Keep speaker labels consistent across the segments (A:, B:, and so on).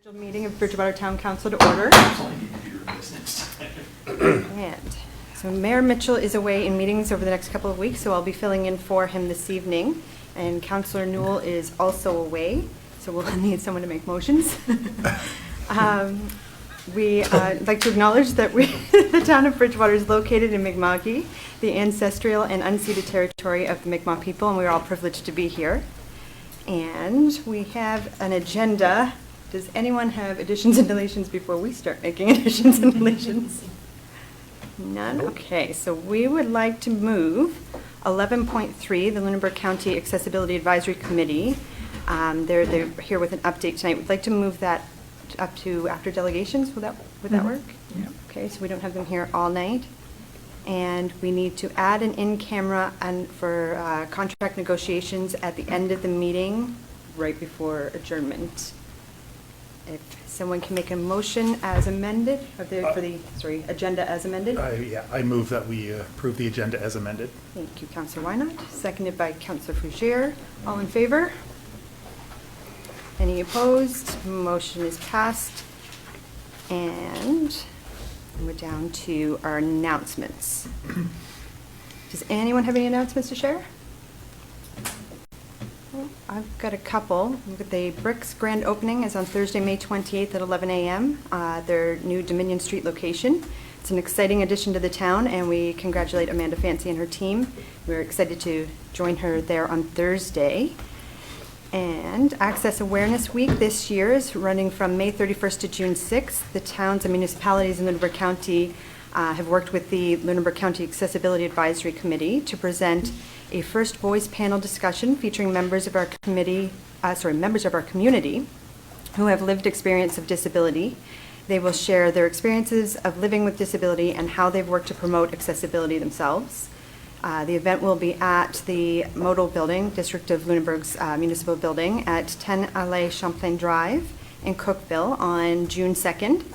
A: Meeting of Bridgewater Town Council to order. And so Mayor Mitchell is away in meetings over the next couple of weeks, so I'll be filling in for him this evening. And Councillor Newell is also away, so we'll need someone to make motions. We'd like to acknowledge that the town of Bridgewater is located in Mi'kma'ki, the ancestral and unceded territory of the Mi'kmaq people, and we're all privileged to be here. And we have an agenda. Does anyone have additions and deletions before we start making additions and deletions? None? Okay, so we would like to move 11.3, the Lunenburg County Accessibility Advisory Committee. They're here with an update tonight. We'd like to move that up to after delegations. Would that work?
B: Yeah.
A: Okay, so we don't have them here all night. And we need to add an in-camera and for contract negotiations at the end of the meeting, right before adjournment. If someone can make a motion as amended, for the agenda as amended.
B: I move that we approve the agenda as amended.
A: Thank you, Councillor Wynot. Seconded by Councillor Fougere. All in favor? Any opposed? Motion is passed. And we're down to our announcements. Does anyone have any announcements to share? I've got a couple. The Bricks grand opening is on Thursday, May 28th at 11 a.m., their new Dominion Street location. It's an exciting addition to the town, and we congratulate Amanda Fancy and her team. We're excited to join her there on Thursday. And Access Awareness Week this year is running from May 31st to June 6th. The towns and municipalities in Lunenburg County have worked with the Lunenburg County Accessibility Advisory Committee to present a first voice panel discussion featuring members of our community who have lived experience of disability. They will share their experiences of living with disability and how they've worked to promote accessibility themselves. The event will be at the Model Building, District of Lunenburg's Municipal Building at 10 Allée Champlain Drive in Cookville on June 2nd.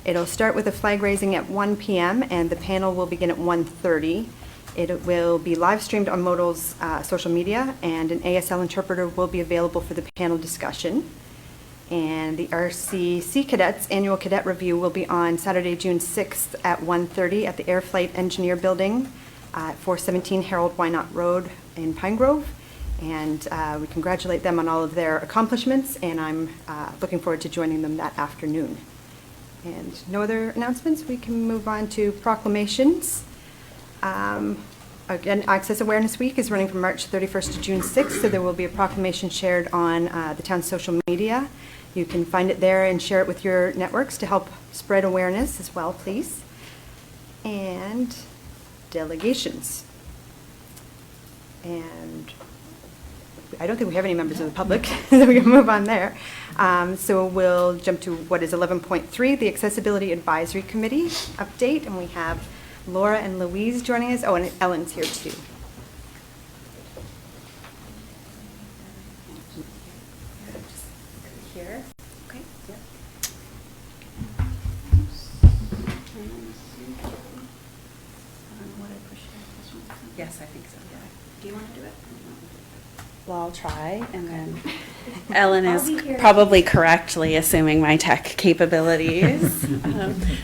A: It'll start with a flag raising at 1 p.m. and the panel will begin at 1:30. It will be live streamed on Modal's social media, and an ASL interpreter will be available for the panel discussion. And the RCC Cadets Annual Cadet Review will be on Saturday, June 6th at 1:30 at the Air Flight Engineer Building at 417 Harold Wynot Road in Pine Grove. And we congratulate them on all of their accomplishments, and I'm looking forward to joining them that afternoon. And no other announcements. We can move on to proclamations. Again, Access Awareness Week is running from March 31st to June 6th, so there will be a proclamation shared on the town's social media. You can find it there and share it with your networks to help spread awareness as well, please. And delegations. And I don't think we have any members of the public, so we can move on there. So we'll jump to what is 11.3, the Accessibility Advisory Committee update, and we have Laura and Louise joining us. Oh, and Ellen's here too. Here. Okay. Yep. Yes, I think so. Yeah. Do you want to do it?
C: Well, I'll try, and then Ellen is probably correctly assuming my tech capabilities.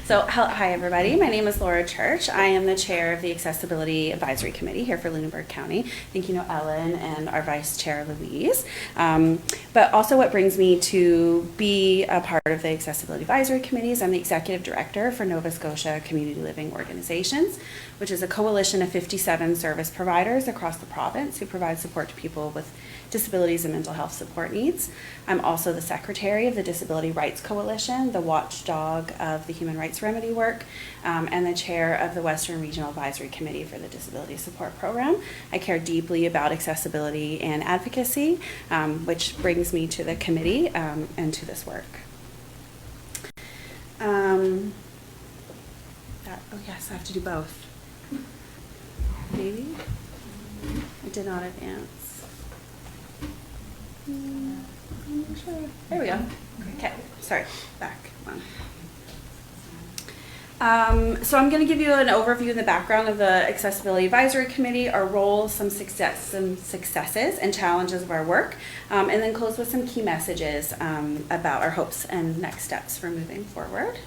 C: Hi everybody, my name is Laura Church. I am the chair of the Accessibility Advisory Committee here for Lunenburg County. I think you know Ellen and our vice chair Louise. But also what brings me to be a part of the Accessibility Advisory Committee is I'm the executive director for Nova Scotia Community Living Organizations, which is a coalition of 57 service providers across the province who provide support to people with disabilities and mental health support needs. I'm also the secretary of the Disability Rights Coalition, the watchdog of the Human Rights Remedy work, and the chair of the Western Regional Advisory Committee for the Disability Support Program. I care deeply about accessibility and advocacy, which brings me to the committee and to this work. Oh yes, I have to do both. Maybe? I did not advance. Sure. There we go. Okay, sorry, back one. So I'm going to give you an overview of the background of the Accessibility Advisory Committee, our role, some successes and challenges of our work, and then close with some key messages about our hopes and next steps for moving forward.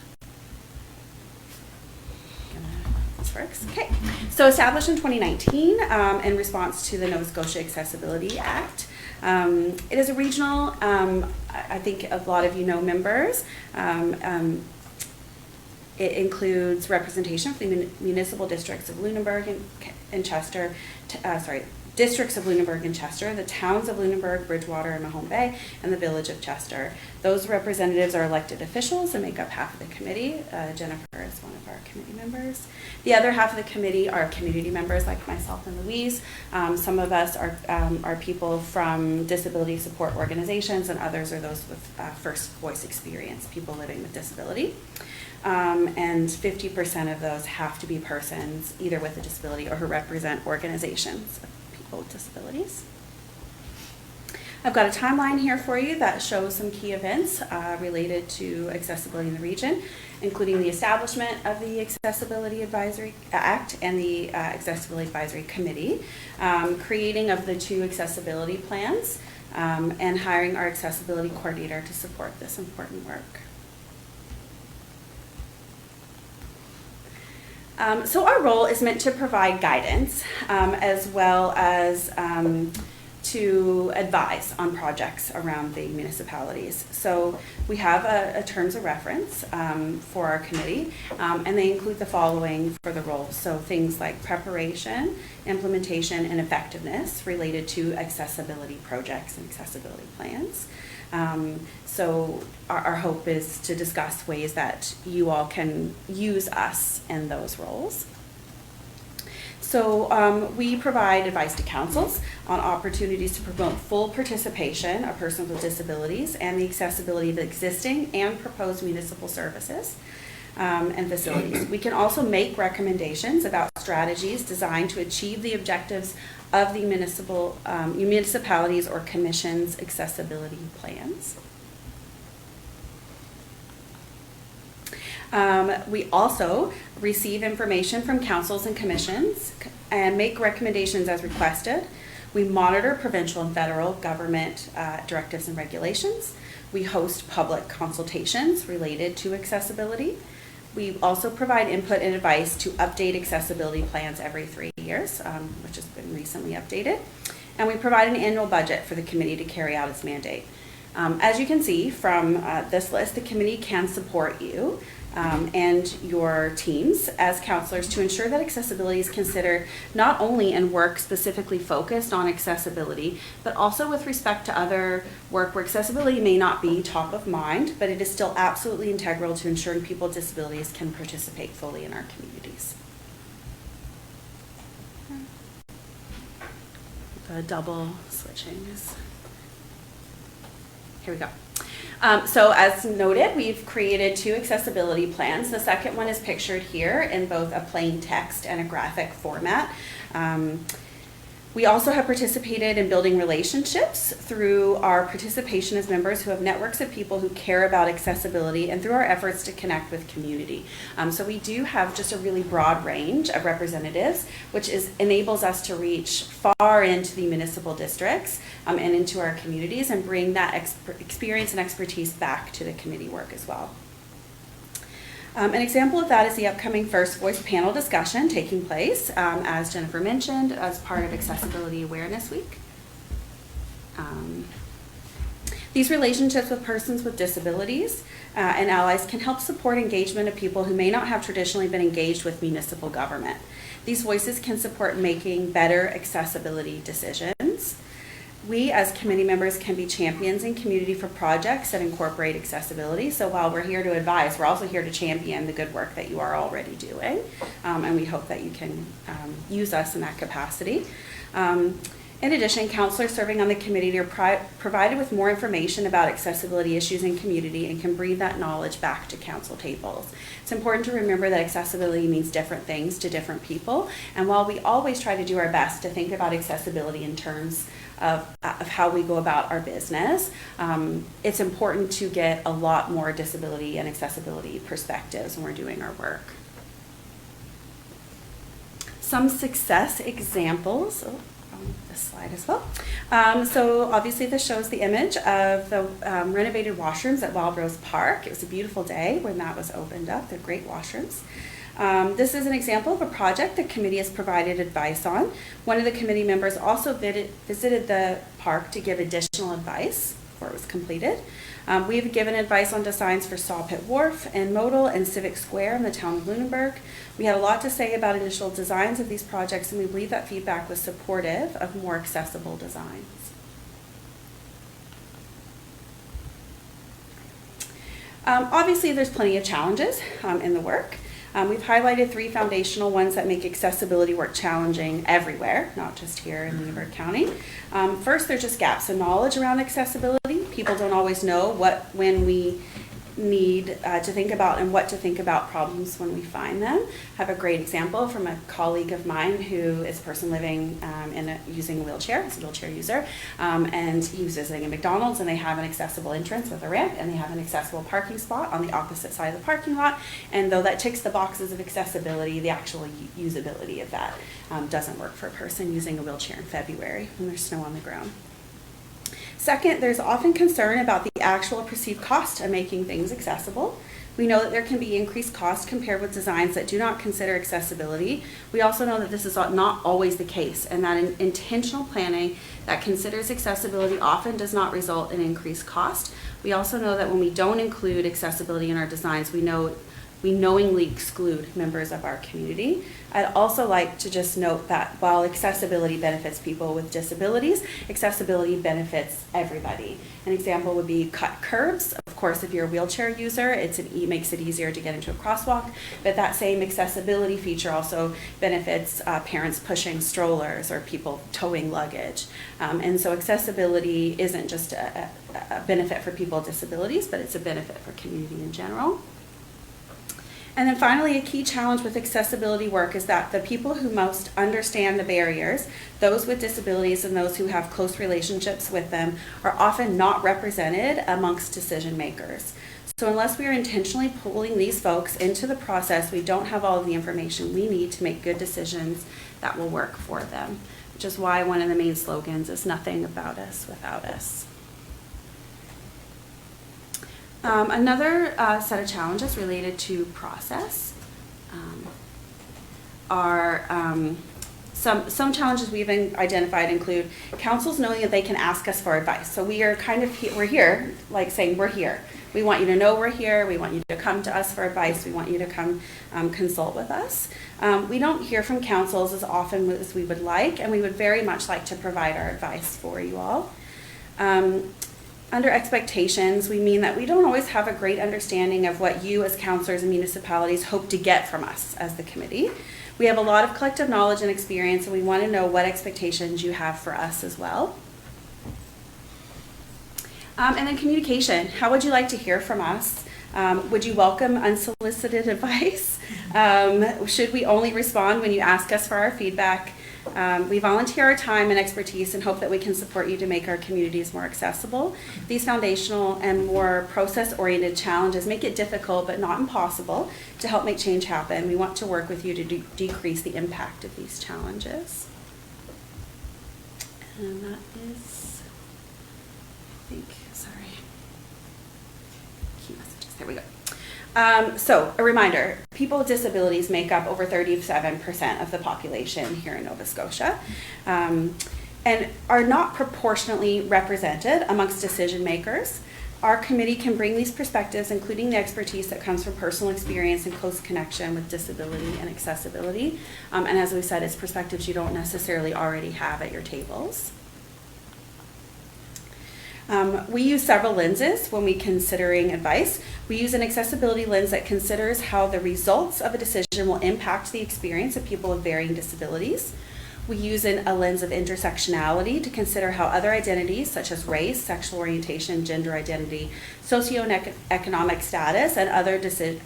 C: This works. Okay. So established in 2019 in response to the Nova Scotia Accessibility Act. It is a regional, I think a lot of you know members. It includes representation from the municipal districts of Lunenburg and Chester, districts of Lunenburg and Chester, the towns of Lunenburg, Bridgewater, and Mahone Bay, and the village of Chester. Those representatives are elected officials and make up half of the committee. Jennifer is one of our committee members. The other half of the committee are community members like myself and Louise. Some of us are people from disability support organizations, and others are those with first voice experience, people living with disability. And 50% of those have to be persons either with a disability or who represent organizations of people with disabilities. I've got a timeline here for you that shows some key events related to accessibility in the region, including the establishment of the Accessibility Advisory Act and the Accessibility Advisory Committee, creating of the 2 accessibility plans, and hiring our accessibility coordinator to support this important work. So our role is meant to provide guidance as well as to advise on projects around the municipalities. So we have a terms of reference for our committee, and they include the following for the role. So things like preparation, implementation, and effectiveness related to accessibility projects and accessibility plans. So our hope is to discuss ways that you all can use us in those roles. So we provide advice to councils on opportunities to promote full participation of persons with disabilities and the accessibility of existing and proposed municipal services and facilities. We can also make recommendations about strategies designed to achieve the objectives of the municipalities or commissions' accessibility plans. We also receive information from councils and commissions and make recommendations as requested. We monitor provincial and federal government directives and regulations. We host public consultations related to accessibility. We also provide input and advice to update accessibility plans every 3 years, which has been recently updated. And we provide an annual budget for the committee to carry out its mandate. As you can see from this list, the committee can support you and your teams as counselors to ensure that accessibility is considered not only in work specifically focused on accessibility, but also with respect to other work where accessibility may not be top of mind, but it is still absolutely integral to ensuring people with disabilities can participate fully in our communities. The double switching is, here we go. So as noted, we've created 2 accessibility plans. The second one is pictured here in both a plain text and a graphic format. We also have participated in building relationships through our participation as members who have networks of people who care about accessibility and through our efforts to connect with community. So we do have just a really broad range of representatives, which enables us to reach far into the municipal districts and into our communities and bring that experience and expertise back to the committee work as well. An example of that is the upcoming First Voice panel discussion taking place, as Jennifer mentioned, as part of Accessibility Awareness Week. These relationships with persons with disabilities and allies can help support engagement of people who may not have traditionally been engaged with municipal government. These voices can support making better accessibility decisions. We as committee members can be champions in community for projects that incorporate accessibility. So while we're here to advise, we're also here to champion the good work that you are already doing. And we hope that you can use us in that capacity. In addition, counselors serving on the committee are provided with more information about accessibility issues in community and can bring that knowledge back to council tables. It's important to remember that accessibility means different things to different people. And while we always try to do our best to think about accessibility in terms of how we go about our business, it's important to get a lot more disability and accessibility perspectives when we're doing our work. some success examples. Oh, I'll move this slide as well. So obviously this shows the image of the renovated washrooms at Wild Rose Park. It was a beautiful day when that was opened up. They're great washrooms. This is an example of a project the committee has provided advice on. One of the committee members also visited the park to give additional advice before it was completed. We have given advice on designs for Saw Pit Wharf and Modal and Civic Square in the town of Lunenburg. We had a lot to say about initial designs of these projects, and we believe that feedback was supportive of more accessible designs. Obviously, there's plenty of challenges in the work. We've highlighted 3 foundational ones that make accessibility work challenging everywhere, not just here in Lunenburg County. First, there's just gaps in knowledge around accessibility. People don't always know when we need to think about and what to think about problems when we find them. I have a great example from a colleague of mine who is a person living using a wheelchair. He's a wheelchair user, and he was visiting a McDonald's, and they have an accessible entrance with a ramp, and they have an accessible parking spot on the opposite side of the parking lot. And though that ticks the boxes of accessibility, the actual usability of that doesn't work for a person using a wheelchair in February when there's snow on the ground. Second, there's often concern about the actual perceived cost of making things accessible. We know that there can be increased cost compared with designs that do not consider accessibility. We also know that this is not always the case, and that intentional planning that considers accessibility often does not result in increased cost. We also know that when we don't include accessibility in our designs, we knowingly exclude members of our community. I'd also like to just note that while accessibility benefits people with disabilities, accessibility benefits everybody. An example would be cut curbs. Of course, if you're a wheelchair user, it makes it easier to get into a crosswalk, but that same accessibility feature also benefits parents pushing strollers or people towing luggage. And so accessibility isn't just a benefit for people with disabilities, but it's a benefit for community in general. And then finally, a key challenge with accessibility work is that the people who most understand the barriers, those with disabilities and those who have close relationships with them, are often not represented amongst decision makers. So unless we are intentionally pulling these folks into the process, we don't have all of the information we need to make good decisions that will work for them, which is why one of the main slogans is "Nothing about us without us." Another set of challenges related to process are some challenges we've identified include councils knowing that they can ask us for advice. So we are we're here, like saying we're here. We want you to know we're here. We want you to come to us for advice. We want you to come consult with us. We don't hear from councils as often as we would like, and we would very much like to provide our advice for you all. Under expectations, we mean that we don't always have a great understanding of what you as councilors and municipalities hope to get from us as the committee. We have a lot of collective knowledge and experience, and we want to know what expectations you have for us as well. And then communication. How would you like to hear from us? Would you welcome unsolicited advice? Should we only respond when you ask us for our feedback? We volunteer our time and expertise and hope that we can support you to make our communities more accessible. These foundational and more process-oriented challenges make it difficult but not impossible to help make change happen. We want to work with you to decrease the impact of these challenges. And that is, key messages. There we go. So a reminder, people with disabilities make up over 37% of the population here in Nova Scotia, and are not proportionately represented amongst decision makers. Our committee can bring these perspectives, including the expertise that comes from personal experience and close connection with disability and accessibility. And as we said, it's perspectives you don't necessarily already have at your tables. We use several lenses when considering advice. We use an accessibility lens that considers how the results of a decision will impact the experience of people with varying disabilities. We use a lens of intersectionality to consider how other identities such as race, sexual orientation, gender identity, socioeconomic status, and other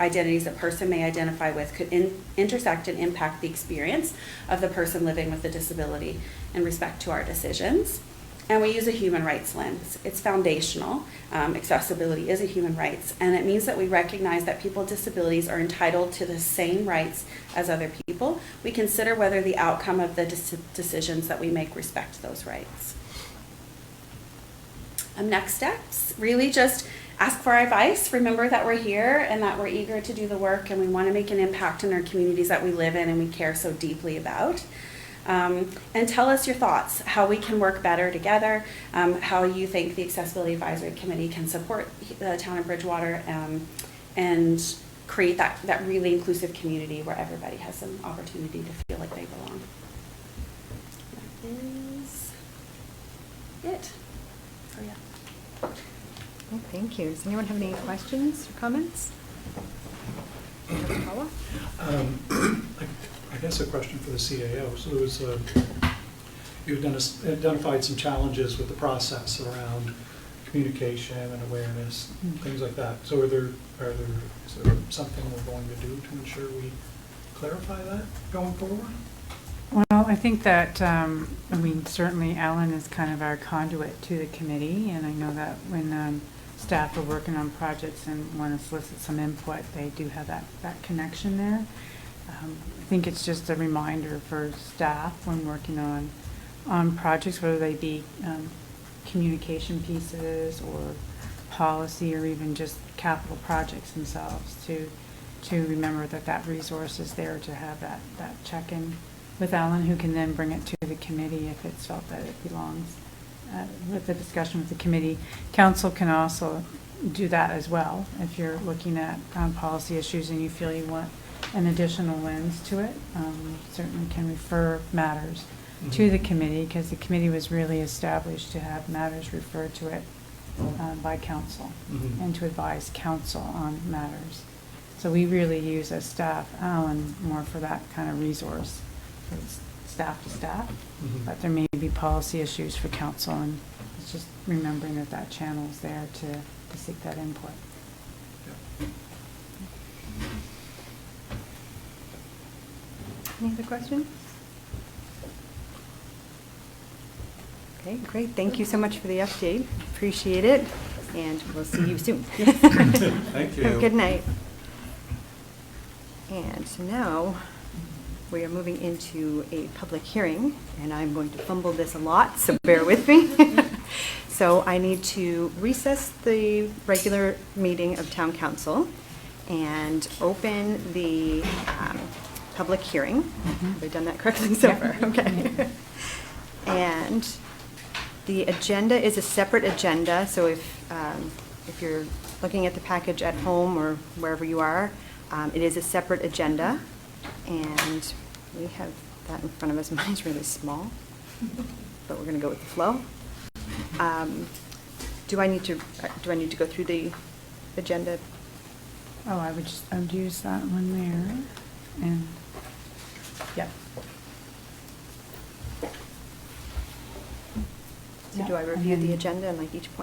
C: identities a person may identify with could intersect and impact the experience of the person living with a disability in respect to our decisions. And we use a human rights lens. It's foundational. Accessibility is a human rights, and it means that we recognize that people with disabilities are entitled to the same rights as other people. We consider whether the outcome of the decisions that we make respect those rights. Next steps, really just ask for our advice. Remember that we're here and that we're eager to do the work, and we want to make an impact in our communities that we live in and we care so deeply about. And tell us your thoughts, how we can work better together, how you think the Accessibility Advisory Committee can support the town of Bridgewater, and create that really inclusive community where everybody has an opportunity to feel like they belong. That is it. So yeah.
A: Well, thank you. Does anyone have any questions or comments? Dr. Paula?
D: I guess a question for the CAO. So there was you've identified some challenges with the process around communication and awareness, things like that. So is there something we're going to do to ensure we clarify that going forward?
E: Well, I think that, certainly Ellen is kind of our conduit to the committee, and I know that when staff are working on projects and want to solicit some input, they do have that connection there. I think it's just a reminder for staff when working on projects, whether they be communication pieces or policy or even just capital projects themselves, to remember that resource is there to have that check-in with Ellen, who can then bring it to the committee if it's felt that it belongs with the discussion with the committee. Council can also do that as well. If you're looking at policy issues and you feel you want an additional lens to it, certainly can refer matters to the committee, because the committee was really established to have matters referred to it by council and to advise council on matters. So we really use as staff Alan more for that kind of resource, for staff to staff, but there may be policy issues for council, and it's just remembering that channel is there to seek that input.
A: Any other questions? Okay, great. Thank you so much for the update. Appreciate it, and we'll see you soon.
D: Thank you.
A: Have a good night. And so now we are moving into a public hearing, and I'm going to fumble this a lot, so bear with me. So I need to recess the regular meeting of Town Council and open the public hearing. Have I done that correctly so far? Okay. And the agenda is a separate agenda, so if you're looking at the package at home or wherever you are, it is a separate agenda, and we have that in front of us. Mine's really small, but we're going to go with the flow. Do I need to go through the agenda?
E: Oh, I would use that one there, and yep.
A: So do I review the agenda and like each of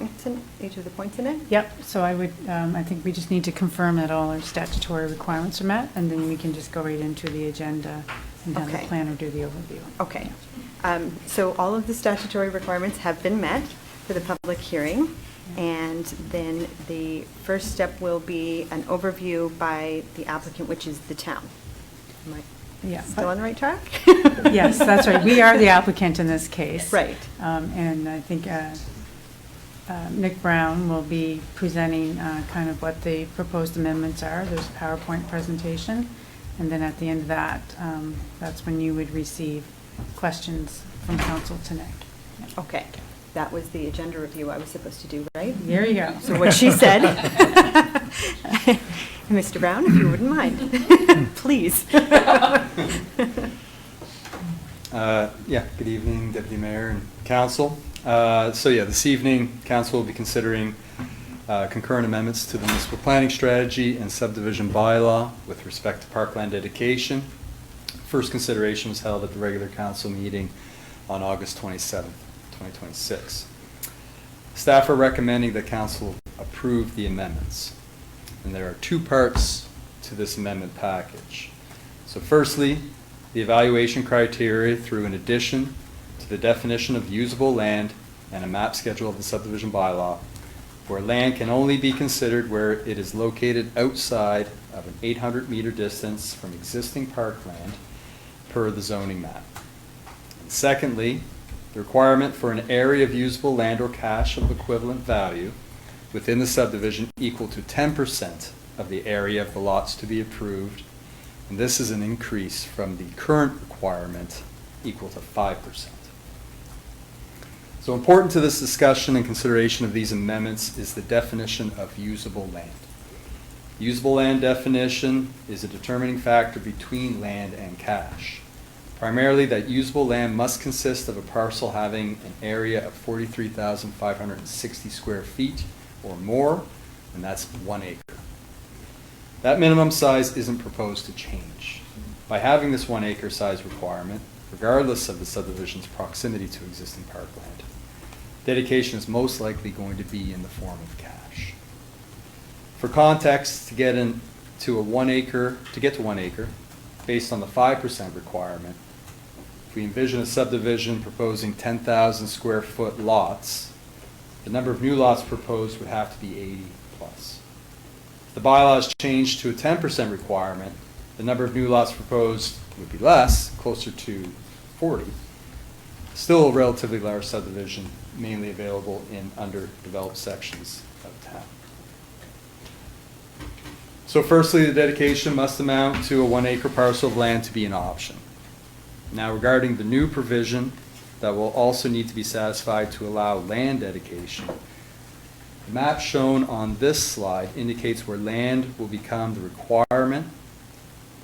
A: the points in it?
E: Yep, so I would, I think we just need to confirm that all our statutory requirements are met, and then we can just go right into the agenda and have the
A: Okay.
E: planner do the overview.
A: Okay. So all of the statutory requirements have been met for the public hearing, and then the first step will be an overview by the applicant, which is the town. Am I
E: Yeah.
A: still on the right track?
E: Yes, that's right. We are the applicant in this case.
A: Right.
E: And I think Nick Brown will be presenting kind of what the proposed amendments are. There's a PowerPoint presentation. And then at the end of that, that's when you would receive questions from council to Nick.
A: Okay. That was the agenda review I was supposed to do, right?
E: There you go.
A: So what she said. Mr. Brown, if you wouldn't mind, please.
F: Yeah, good evening, Deputy Mayor and Council. So yeah, this evening, Council will be considering concurrent amendments to the municipal planning strategy and subdivision bylaw with respect to parkland dedication. First consideration was held at the regular council meeting on August 27th, 2026. Staff are recommending that Council approve the amendments. And there are two parts to this amendment package. So firstly, the evaluation criteria through an addition to the definition of usable land and a map schedule of the subdivision bylaw, where land can only be considered where it is located outside of an 800-meter distance from existing parkland per the zoning map. And secondly, the requirement for an area of usable land or cash of equivalent value within the subdivision equal to 10% of the area of the lots to be approved, and this is an increase from the current requirement equal to 5%. So important to this discussion and consideration of these amendments is the definition of usable land. Usable land definition is a determining factor between land and cash. Primarily, that usable land must consist of a parcel having an area of 43,560 square feet or more, and that's 1 acre. That minimum size isn't proposed to change. By having this 1 acre size requirement, regardless of the subdivision's proximity to existing parkland, dedication is most likely going to be in the form of cash. For context, to get to 1 acre, based on the 5% requirement, if we envision a subdivision proposing 10,000 square foot lots, the number of new lots proposed would have to be 80 plus. If the bylaws changed to a 10% requirement, the number of new lots proposed would be less, closer to 40. Still a relatively large subdivision, mainly available in underdeveloped sections of town. So firstly, the dedication must amount to a 1 acre parcel of land to be an option. Now regarding the new provision that will also need to be satisfied to allow land dedication, the map shown on this slide indicates where land will become the requirement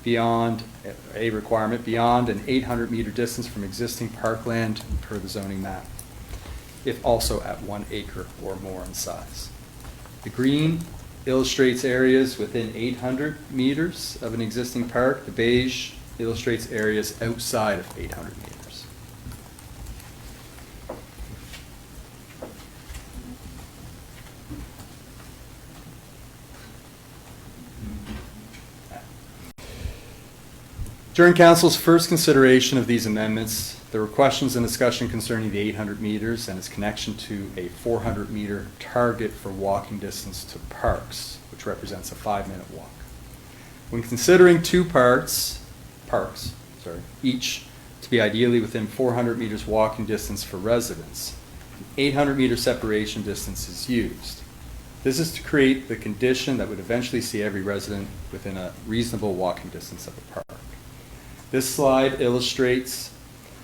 F: beyond an 800-meter distance from existing parkland per the zoning map, if also at 1 acre or more in size. The green illustrates areas within 800 meters of an existing park. The beige illustrates areas outside of 800 meters. During Council's first consideration of these amendments, there were questions and discussion concerning the 800 meters and its connection to a 400-meter target for walking distance to parks, which represents a 5-minute walk. When considering two parks, each to be ideally within 400 meters walking distance for residents, an 800-meter separation distance is used. This is to create the condition that would eventually see every resident within a reasonable walking distance of a park. This slide illustrates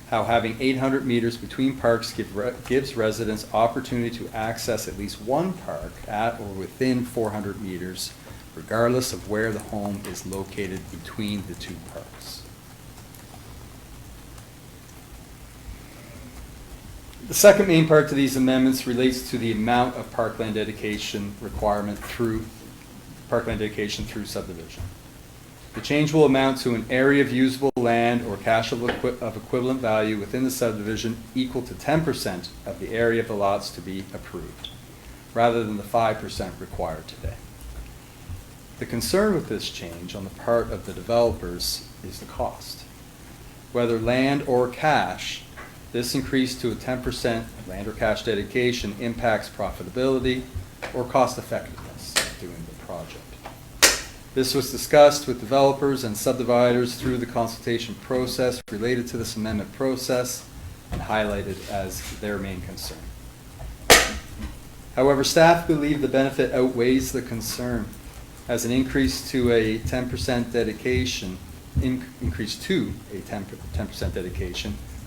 F: how having 800 meters between parks gives residents opportunity to access at least one park at or within 400 meters, regardless of where the home is located between the two parks. The second main part to these amendments relates to the amount of parkland dedication requirement through subdivision. The change will amount to an area of usable land or cash of equivalent value within the subdivision equal to 10% of the area of the lots to be approved, rather than the 5% required today. The concern with this change on the part of the developers is the cost. Whether land or cash, this increase to a 10% land or cash dedication impacts profitability or cost effectiveness of doing the project. This was discussed with developers and subdividers through the consultation process related to this amendment process and highlighted as their main concern. However, staff believe the benefit outweighs the concern, as an increase to a 10% dedication,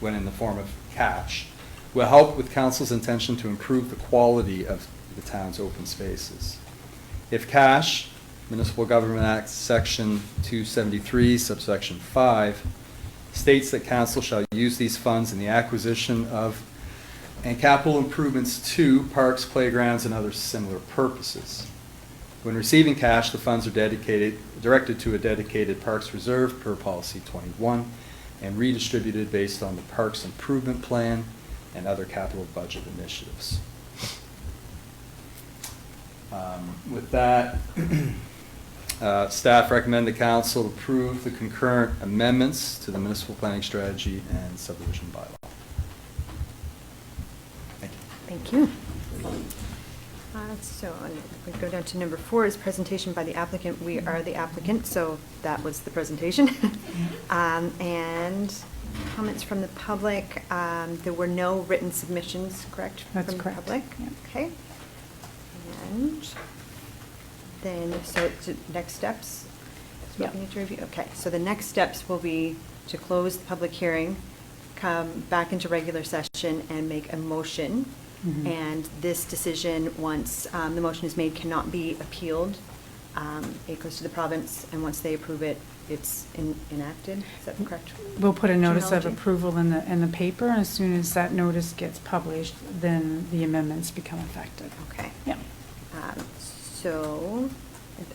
F: when in the form of cash, will help with Council's intention to improve the quality of the town's open spaces. If cash, Municipal Government Act Section 273, subsection 5, states that council shall use these funds in the acquisition of and capital improvements to parks, playgrounds, and other similar purposes. When receiving cash, the funds are directed to a dedicated parks reserve per policy 21 and redistributed based on the parks improvement plan and other capital budget initiatives. With that, staff recommend the council approve the concurrent amendments to the municipal planning strategy and subdivision bylaw. Thank you.
A: Thank you. So we go down to number 4 is presentation by the applicant. We are the applicant, so that was the presentation. And comments from the public. There were no written submissions, correct?
E: That's
A: from
E: correct,
A: the public?
E: yeah.
A: Okay. And then, so next steps? That's what we
E: Yeah.
A: need to review. Okay, so the next steps will be to close the public hearing, come back into regular session and make a motion.
E: Mhm.
A: And this decision, once the motion is made, cannot be appealed. It goes to the province, and once they approve it, it's enacted. Is that correct?
E: We'll put a notice of
A: Terminology?
E: approval in the paper, and as soon as that notice gets published, then the amendments become effective.
A: Okay.
E: Yeah.
A: So,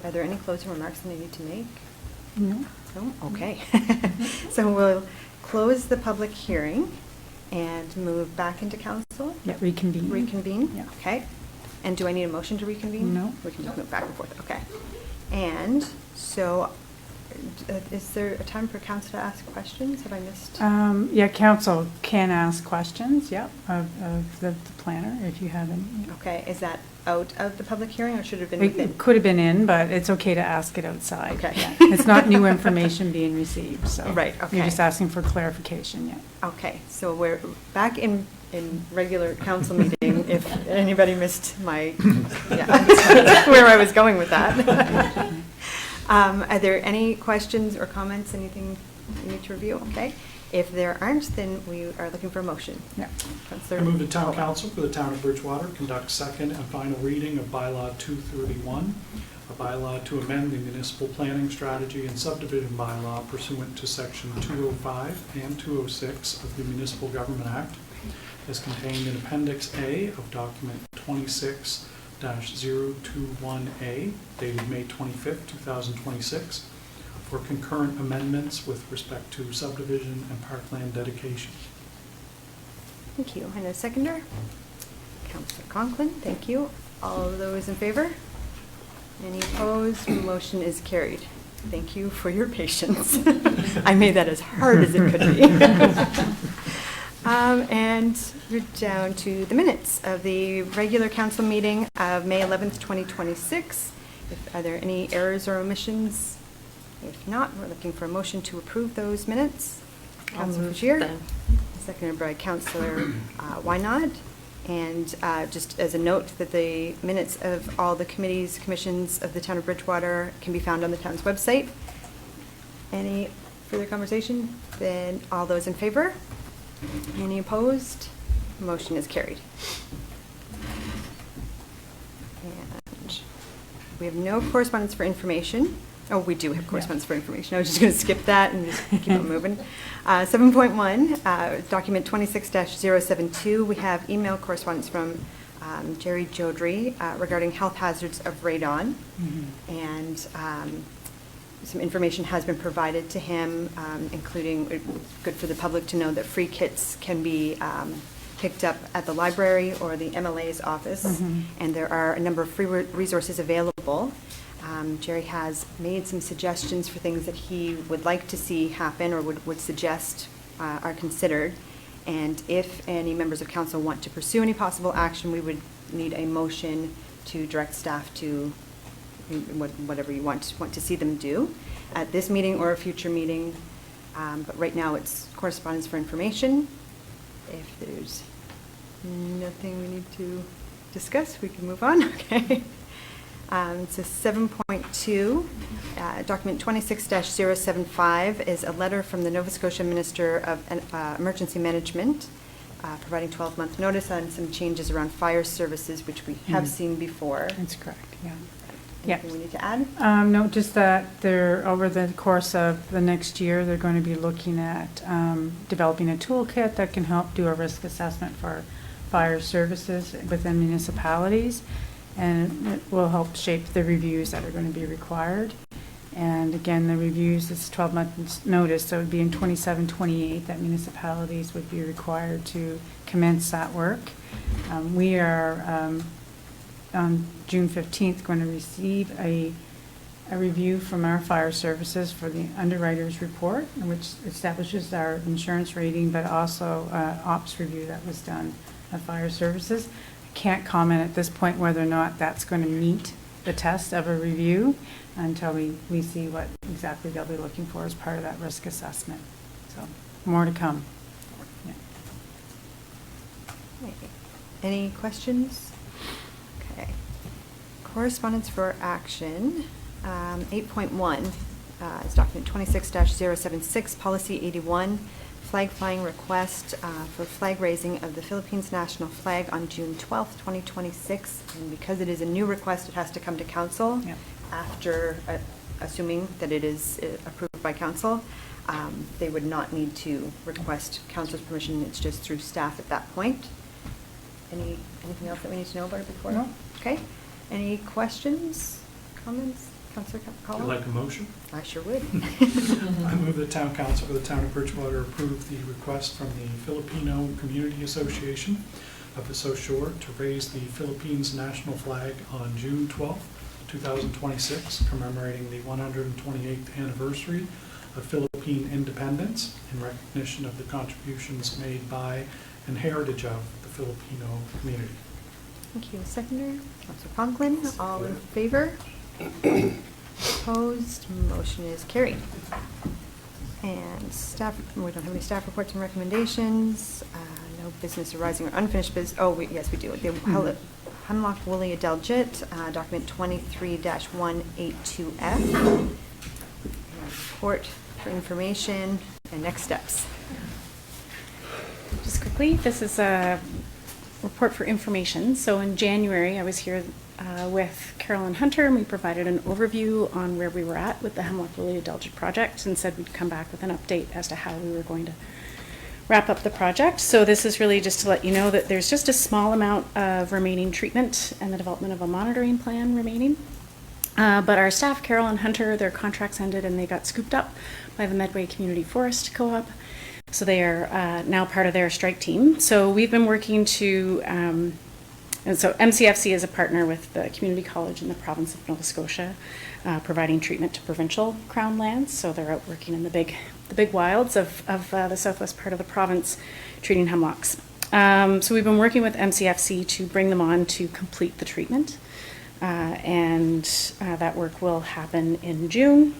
A: are there any closing remarks that I need to make?
E: No?
A: No? Okay. So we'll close the public hearing and move back into council?
E: Yeah, reconvene.
A: Reconvene?
E: Yeah.
A: Okay. And do I need a motion to reconvene?
E: No.
A: We can just move back and forth, okay. And so, is there a time for council to ask questions? Have I missed?
E: Yeah, council can ask questions, yep, of the planner, if you have any.
A: Okay, is that out of the public hearing, or should it have been within?
E: It could have been in, but it's okay to ask it outside.
A: Okay.
E: Yeah. It's not new information being received, so.
A: Right, okay.
E: You're just asking for clarification, yeah.
A: Okay, so we're back in regular council meeting, if anybody missed my, yeah, that's where I was going with that. Are there any questions or comments, anything you need to review? Okay. If there aren't, then we are looking for a motion.
E: Yeah.
A: Councillor-
D: I move the town council for the town of Bridgewater conduct second and final reading of bylaw 231, a bylaw to amend the municipal planning strategy and subdivision bylaw pursuant to section 205 and 206 of the Municipal Government Act, as contained in Appendix A of document 26-021A, dated May 25th, 2026, for concurrent amendments with respect to subdivision and parkland dedication.
A: Thank you. And a seconder? Councillor Conklin, thank you. All those in favor? Any opposed? Motion is carried. Thank you for your patience. I made that as hard as it could be. And we're down to the minutes of the regular council meeting of May 11th, 2026. Are there any errors or omissions? If not, we're looking for a motion to approve those minutes. Councillor Bashir, seconded by Councillor Wynod. And just as a note, that the minutes of all the committees, commissions of the town of Bridgewater can be found on the town's website. Any further conversation? Then all those in favor? Any opposed? Motion is carried. And we have no correspondence for information. Oh, we do have correspondence for information. I was just going to skip that and just keep on moving. 7.1, document 26-072, we have email correspondence from Jerry Jodry regarding health hazards of radon. And some information has been provided to him, including, good for the public to know that free kits can be picked up at the library or the MLA's office, and there are a number of free resources available. Jerry has made some suggestions for things that he would like to see happen or would suggest are considered. And if any members of council want to pursue any possible action, we would need a motion to direct staff to whatever you want to see them do at this meeting or a future meeting. But right now it's correspondence for information. If there's nothing we need to discuss, we can move on. Okay. So 7.2, document 26-075 is a letter from the Nova Scotia Minister of Emergency Management providing 12-month notice on some changes around fire services, which we have seen before.
E: That's correct, yeah.
A: Anything we need to add?
E: No, just that they're, over the course of the next year, they're going to be looking at developing a toolkit that can help do a risk assessment for fire services within municipalities. And it will help shape the reviews that are going to be required. And again, the reviews, it's 12-month notice, so it would be in 27-28 that municipalities would be required to commence that work. We are, on June 15th, going to receive a review from our fire services for the underwriter's report, which establishes our insurance rating, but also ops review that was done of Fire Services. I can't comment at this point whether or not that's going to meet the test of a review until we see what exactly they'll be looking for as part of that risk assessment. So, more to come. Yeah.
A: Any questions? Okay. Correspondence for action, 8.1 is document 26-076, policy 81, flag flying request for flag raising of the Philippines national flag on June 12th, 2026. And because it is a new request, it has to come to council
E: Yep.
A: after, assuming that it is approved by council. They would not need to request council's permission, it's just through staff at that point. Anything else that we need to know about it before?
E: No.
A: Okay. Any questions, comments? Councilor
D: Would you
A: Collins?
D: like a motion?
A: I sure would.
D: I move the town council for the town of Bridgewater approve the request from the Filipino Community Association of the South Shore to raise the Philippines national flag on June 12th, 2026, commemorating the 128th anniversary of Philippine independence in recognition of the contributions made by and heritage of the Filipino community.
A: Thank you. Seconder, Councilor Conklin, all in favor? Opposed, motion is carried. And staff, we don't have any staff reports and recommendations, no business arising or unfinished business, yes, we do. The Hemlock Woolly Adelgit, document 23-182F. Report for information and next steps.
G: Just quickly, this is a report for information. So in January, I was here with Carolyn Hunter, and we provided an overview on where we were at with the Hemlock Woolly Adelgit project and said we'd come back with an update as to how we were going to wrap up the project. So this is really just to let you know that there's just a small amount of remaining treatment and the development of a monitoring plan remaining. But our staff, Carolyn Hunter, their contracts ended and they got scooped up by the Medway Community Forest Co-op. So they are now part of their strike team. So we've been working to, and so MCFC is a partner with the Community College in the province of Nova Scotia, providing treatment to provincial crown lands. So they're out working in the big wilds of the southwest part of the province, treating hemlocks. So we've been working with MCFC to bring them on to complete the treatment. And that work will happen in June.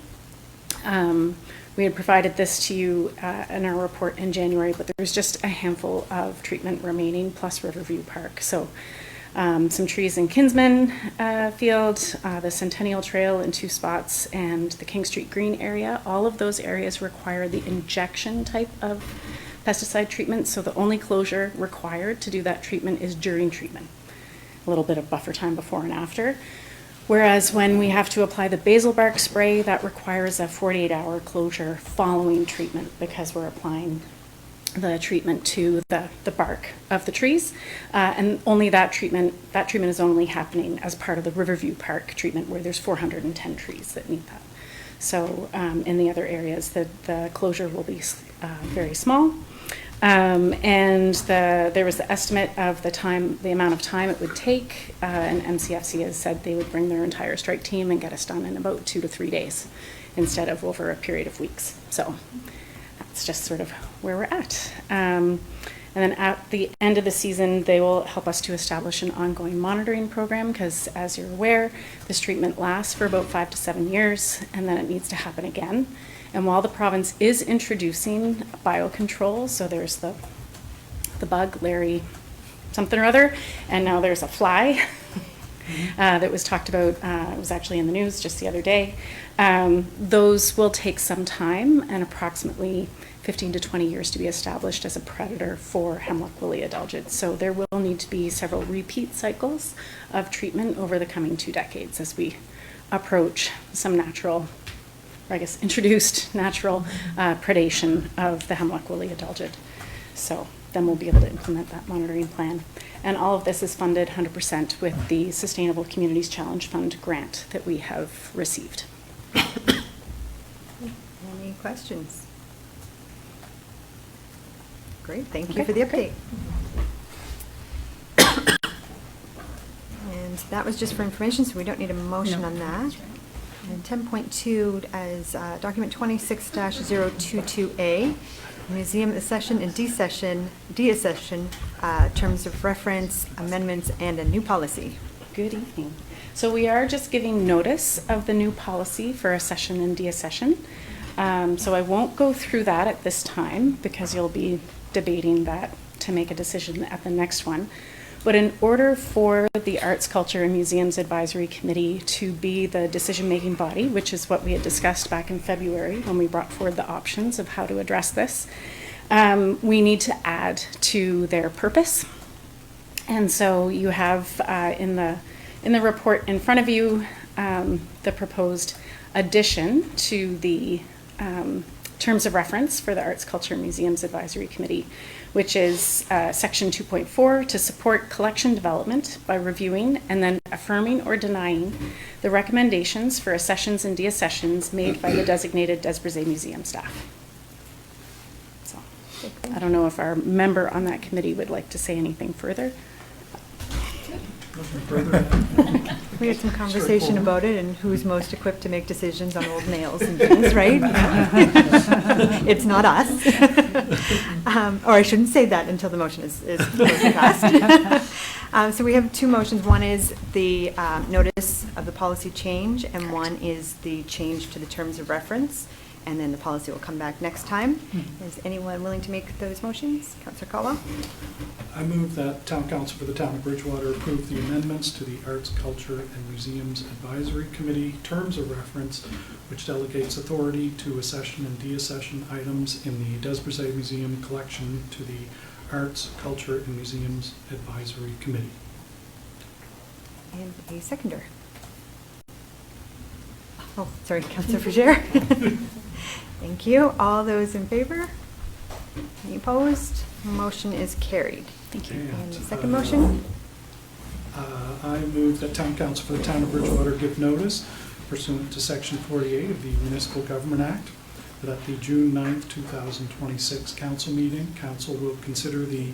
G: We had provided this to you in our report in January, but there's just a handful of treatment remaining, plus Riverview Park. So some trees in Kinsman Field, the Centennial Trail in 2 spots, and the King Street Green area. All of those areas require the injection type of pesticide treatment, so the only closure required to do that treatment is during treatment. A little bit of buffer time before and after. Whereas when we have to apply the basil bark spray, that requires a 48-hour closure following treatment because we're applying the treatment to the bark of the trees. And only that treatment is only happening as part of the Riverview Park treatment where there's 410 trees that need that. So in the other areas, the closure will be very small. And there was the estimate of the amount of time it would take, and MCFC has said they would bring their entire strike team and get us done in about 2 to 3 days instead of over a period of weeks. So that's just sort of where we're at. And then at the end of the season, they will help us to establish an ongoing monitoring program because, as you're aware, this treatment lasts for about 5 to 7 years, and then it needs to happen again. And while the province is introducing biocontrol, so there's the bug, Larry something or other, and now there's a fly that was talked about, it was actually in the news just the other day. Those will take some time and approximately 15 to 20 years to be established as a predator for Hemlock Woolly Adelgid. So there will need to be several repeat cycles of treatment over the coming 2 decades as we approach some natural, or I guess introduced natural predation of the Hemlock Woolly Adelgid. So then we'll be able to implement that monitoring plan. And all of this is funded 100% with the Sustainable Communities Challenge Fund grant that we have received.
A: Any questions? Great, thank you for the update. And that was just for information, so we don't need a motion
E: No.
A: on that. And 10.2 as document 26-022A, museum accession and deaccession, terms of reference, amendments, and a new policy.
G: Good evening. So we are just giving notice of the new policy for accession and deaccession. So I won't go through that at this time because you'll be debating that to make a decision at the next one. But in order for the Arts, Culture, and Museums Advisory Committee to be the decision-making body, which is what we had discussed back in February when we brought forward the options of how to address this, we need to add to their purpose. And so you have in the report in front of you the proposed addition to the terms of reference for the Arts, Culture, and Museums Advisory Committee, which is section 2.4, to support collection development by reviewing and then affirming or denying the recommendations for accessions and deaccessions made by the designated Des Brisets Museum staff. So, I don't know if our member on that committee would like to say anything further.
D: Nothing further.
A: We had some conversation about it and who's most equipped to make decisions on old nails and things, right? It's not us. Or I shouldn't say that until the motion is passed. So we have two motions. One is the notice of the policy change, and one is the change to the terms of reference. And then the policy will come back next time. Is anyone willing to make those motions? Councillor Caldwell?
D: I move that Town Council for the Town of Bridgewater approve the amendments to the Arts, Culture, and Museums Advisory Committee terms of reference, which delegates authority to accession and deaccession items in the Des Brisets Museum collection to the Arts, Culture, and Museums Advisory Committee.
A: And a seconder. Oh, sorry, Councillor Vergier. Thank you. All those in favor? Any opposed? Motion is carried.
G: Thank you.
A: And the second motion?
D: I move that Town Council for the Town of Bridgewater give notice pursuant to Section 48 of the Municipal Government Act that at the June 9th, 2026 council meeting, council will consider the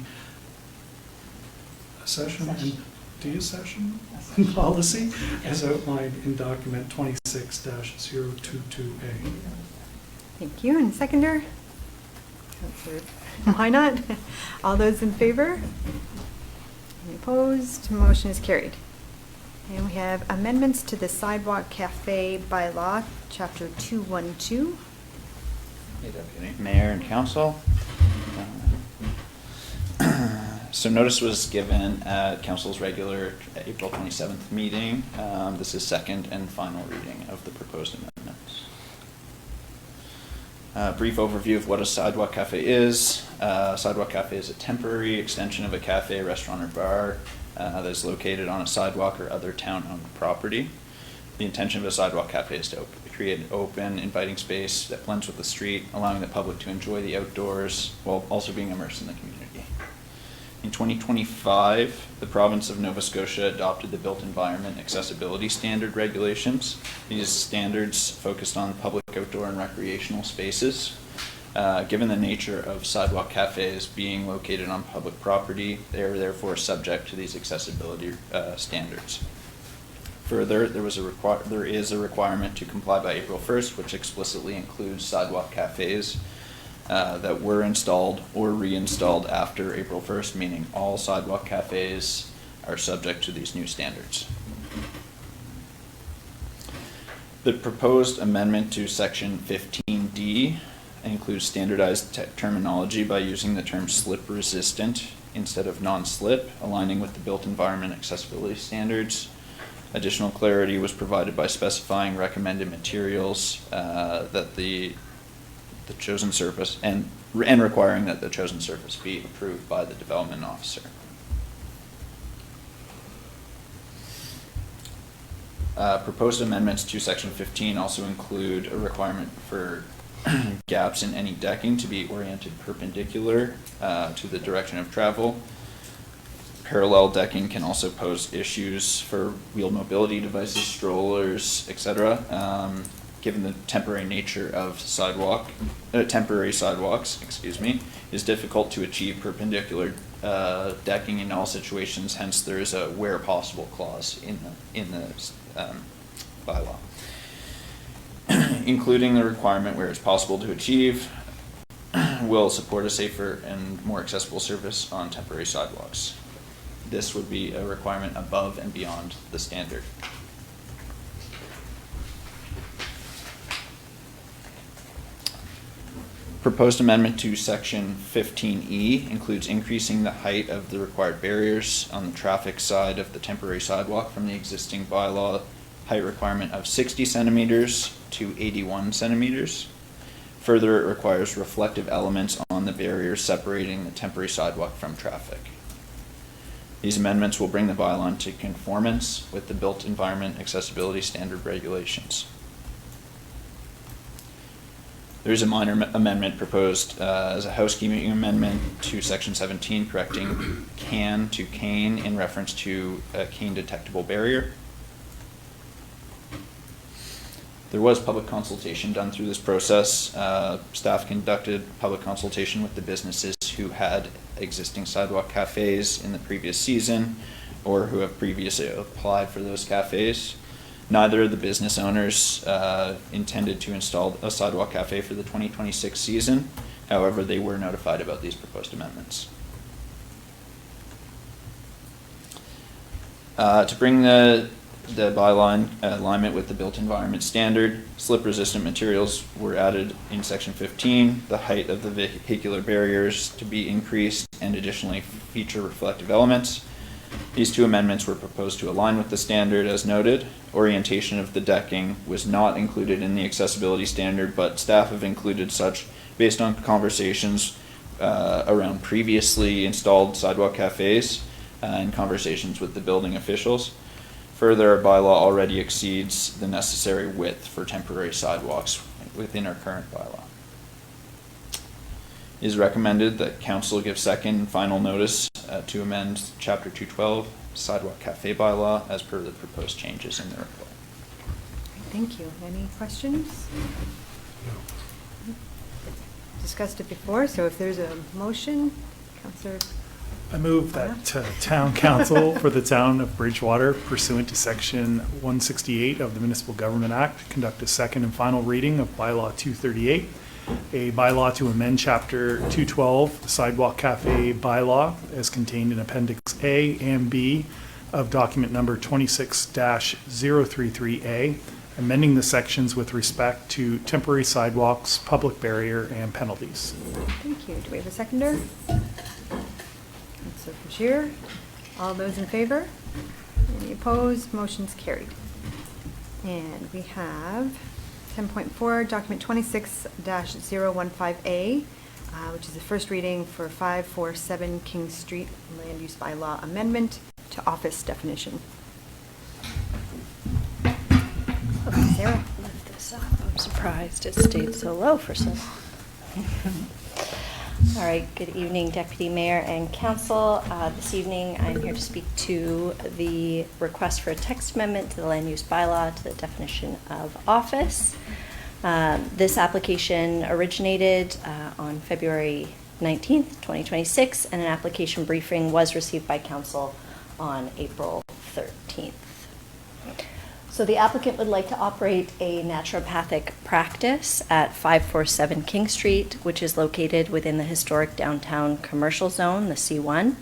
D: accession and deaccession policy as outlined in document 26-022A.
A: Thank you. And seconder? Councillor, why not? All those in favor? Any opposed? Motion is carried. And we have amendments to the Sidewalk Cafe bylaw, Chapter 212.
H: Hey, Deputy Mayor and Council. So notice was given at Council's regular April 27th meeting. This is second and final reading of the proposed amendments. Brief overview of what a sidewalk cafe is. Sidewalk cafe is a temporary extension of a cafe, restaurant, or bar that is located on a sidewalk or other town-owned property. The intention of a sidewalk cafe is to create an open, inviting space that blends with the street, allowing the public to enjoy the outdoors while also being immersed in the community. In 2025, the province of Nova Scotia adopted the Built Environment Accessibility Standard regulations. These standards focused on public outdoor and recreational spaces. Given the nature of sidewalk cafes being located on public property, they are therefore subject to these accessibility standards. Further, there is a requirement to comply by April 1st, which explicitly includes sidewalk cafes that were installed or reinstalled after April 1st, meaning all sidewalk cafes are subject to these new standards. The proposed amendment to Section 15D includes standardized terminology by using the term slip resistant instead of non-slip, aligning with the built environment accessibility standards. Additional clarity was provided by specifying recommended materials that the chosen surface and requiring that the chosen surface be approved by the development officer. Proposed amendments to Section 15 also include a requirement for gaps in any decking to be oriented perpendicular to the direction of travel. Parallel decking can also pose issues for wheeled mobility devices, strollers, etc. Given the temporary nature of temporary sidewalks, it is difficult to achieve perpendicular decking in all situations. Hence, there is a where possible clause in the bylaw, including the requirement where it's possible to achieve. will support a safer and more accessible service on temporary sidewalks. This would be a requirement above and beyond the standard. Proposed amendment to section 15E includes increasing the height of the required barriers on the traffic side of the temporary sidewalk from the existing bylaw height requirement of 60 centimeters to 81 centimeters. Further, it requires reflective elements on the barriers separating the temporary sidewalk from traffic. These amendments will bring the bylaw into conformance with the Built Environment Accessibility Standard regulations. There is a minor amendment proposed as a housekeeping amendment to section 17, correcting can to cane in reference to a cane detectable barrier. There was public consultation done through this process. Staff conducted public consultation with the businesses who had existing sidewalk cafes in the previous season or who have previously applied for those cafes. Neither of the business owners intended to install a sidewalk cafe for the 2026 season. However, they were notified about these proposed amendments. To bring the bylaw in alignment with the built environment standard, slip-resistant materials were added in section 15, the height of the vehicular barriers to be increased, and additionally feature reflective elements. These two amendments were proposed to align with the standard as noted. Orientation of the decking was not included in the accessibility standard, but staff have included such based on conversations around previously installed sidewalk cafes and conversations with the building officials. Further, our bylaw already exceeds the necessary width for temporary sidewalks within our current bylaw. It is recommended that council give second and final notice to amend Chapter 212 Sidewalk Cafe bylaw as per the proposed changes in the report.
A: Thank you. Any questions? Discussed it before, so if there's a motion, Councillor.
B: I move that town council for the town of Bridgewater pursuant to section 168 of the Municipal Government Act conduct a second and final reading of bylaw 238, a bylaw to amend chapter 212 sidewalk cafe bylaw as contained in appendix A and B of document number 26-033A, amending the sections with respect to temporary sidewalks, public barrier, and penalties.
A: Thank you. Do we have a seconder? Councillor Bashir. All those in favor? Any opposed? Motion's carried. And we have 10.4, document 26-015A, which is the first reading for 547 King Street Land Use Bylaw Amendment to office definition. Sarah.
I: Lift this up. I'm surprised it stayed so low for so long. All right, good evening, Deputy Mayor and Council. This evening, I'm here to speak to the request for a text amendment to the land use bylaw to the definition of office. This application originated on February 19th, 2026, and an application briefing was received by Council on April 13th. So the applicant would like to operate a naturopathic practice at 547 King Street, which is located within the historic downtown commercial zone, the C1.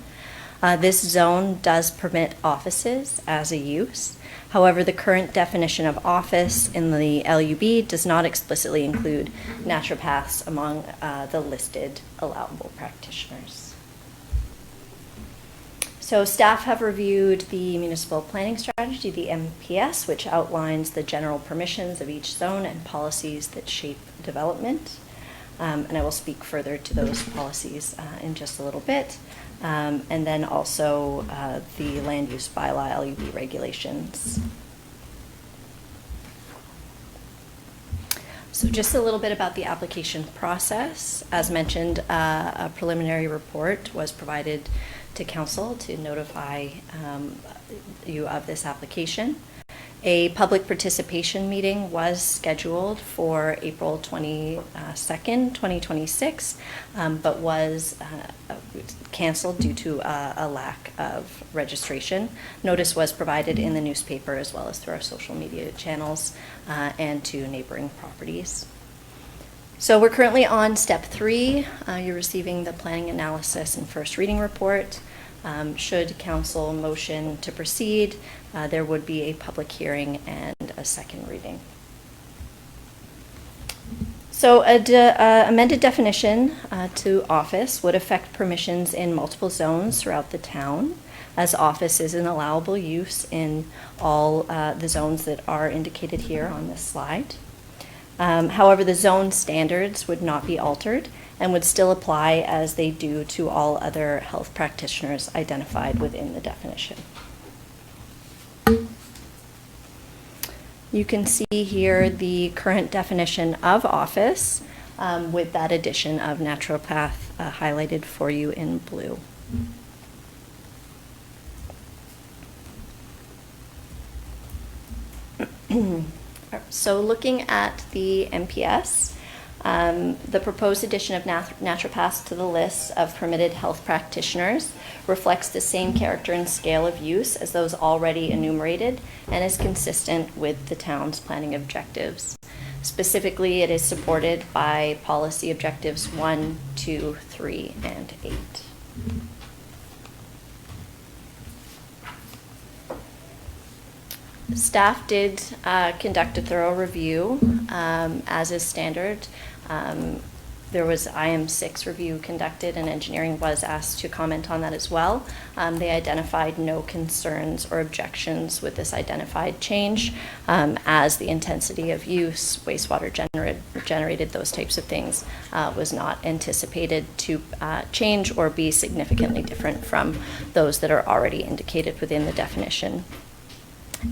I: This zone does permit offices as a use. However, the current definition of office in the LUB does not explicitly include naturopaths among the listed allowable practitioners. So staff have reviewed the municipal planning strategy, the MPS, which outlines the general permissions of each zone and policies that shape development. And I will speak further to those policies in just a little bit. And then also the land use bylaw LUB regulations. So just a little bit about the application process. As mentioned, a preliminary report was provided to council to notify you of this application. A public participation meeting was scheduled for April 22nd, 2026, but was canceled due to a lack of registration. Notice was provided in the newspaper as well as through our social media channels and to neighboring properties. So we're currently on step 3. You're receiving the planning analysis and first reading report. Should council motion to proceed, there would be a public hearing and a second reading. So amended definition to office would affect permissions in multiple zones throughout the town, as office is an allowable use in all the zones that are indicated here on this slide. However, the zone standards would not be altered and would still apply as they do to all other health practitioners identified within the definition. You can see here the current definition of office with that addition of naturopath highlighted for you in blue. So looking at the MPS, the proposed addition of naturopaths to the list of permitted health practitioners reflects the same character and scale of use as those already enumerated and is consistent with the town's planning objectives. Specifically, it is supported by policy objectives 1, 2, 3, and 8. Staff did conduct a thorough review, as is standard. There was IM6 review conducted, and engineering was asked to comment on that as well. They identified no concerns or objections with this identified change, as the intensity of use, wastewater generated, those types of things, was not anticipated to change or be significantly different from those that are already indicated within the definition.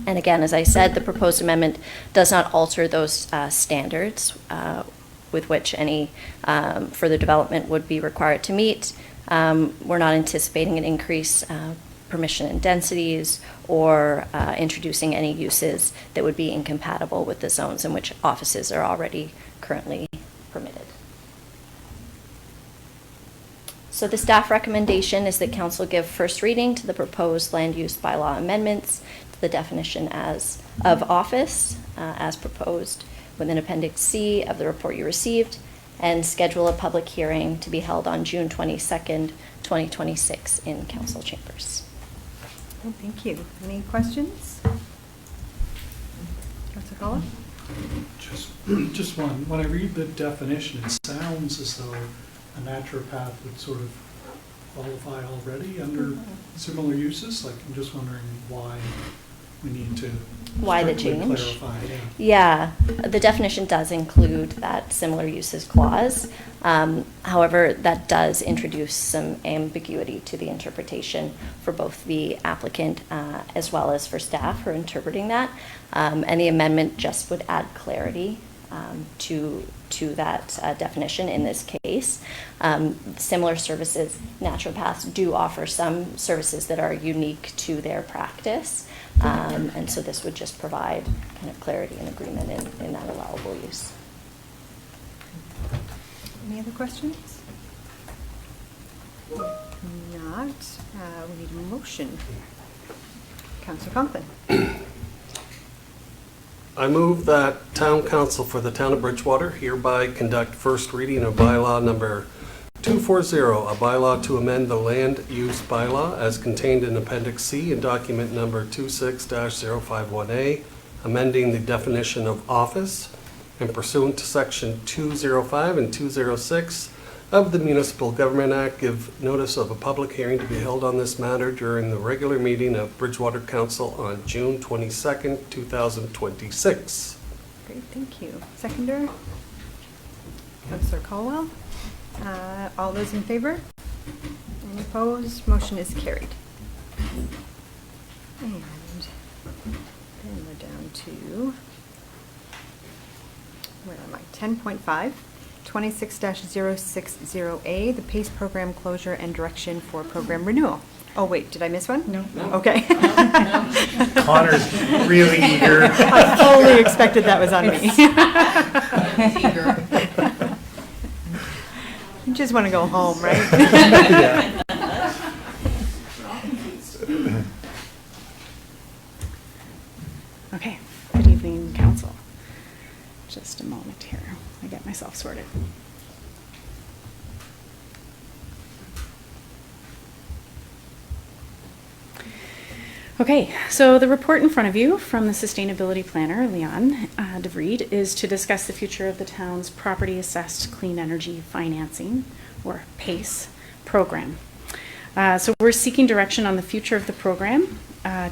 I: And again, as I said, the proposed amendment does not alter those standards with which any further development would be required to meet. We're not anticipating an increase permission in densities or introducing any uses that would be incompatible with the zones in which offices are already currently permitted. So the staff recommendation is that council give first reading to the proposed land use bylaw amendments to the definition of office as proposed within Appendix C of the report you received, and schedule a public hearing to be held on June 22nd, 2026 in council chambers.
A: Oh, thank you. Any questions? Councilor Kalla?
D: Just one. When I read the definition, it sounds as though a naturopath would sort of qualify already under similar uses. Like, I'm just wondering why we need to
I: Why the
D: strictly
I: change?
D: clarify.
I: Yeah, the definition does include that similar uses clause. However, that does introduce some ambiguity to the interpretation for both the applicant as well as for staff who are interpreting that. And the amendment just would add clarity to that definition in this case. Similar services, naturopaths do offer some services that are unique to their practice. And so this would just provide kind of clarity and agreement in that allowable use.
A: Any other questions? Not. We need a motion. Councilor Conklin.
J: I move that Town Council for the Town of Bridgewater hereby conduct first reading of bylaw number 240, a bylaw to amend the land use bylaw as contained in Appendix C in document number 26-051A, amending the definition of office, and pursuant to section 205 and 206 of the Municipal Government Act, give notice of a public hearing to be held on this matter during the regular meeting of Bridgewater Council on June 22nd, 2026.
A: Great, thank you. Seconder? Councilor Caldwell. All those in favor? Any opposed? Motion is carried. And then we're down to, where am I? 10.5, 26-060A, the PACE program closure and direction for program renewal. Oh, wait, did I miss one? No. Okay.
B: Connor's really eager.
A: I fully expected that was on me. You just want to go home, right?
B: Yeah.
G: Okay, good evening, council. Just a moment here. I get myself sorted. Okay, so the report in front of you from the Sustainability Planner, Leon DeVried, is to discuss the future of the town's Property Assessed Clean Energy Financing, or PACE, program. So we're seeking direction on the future of the program,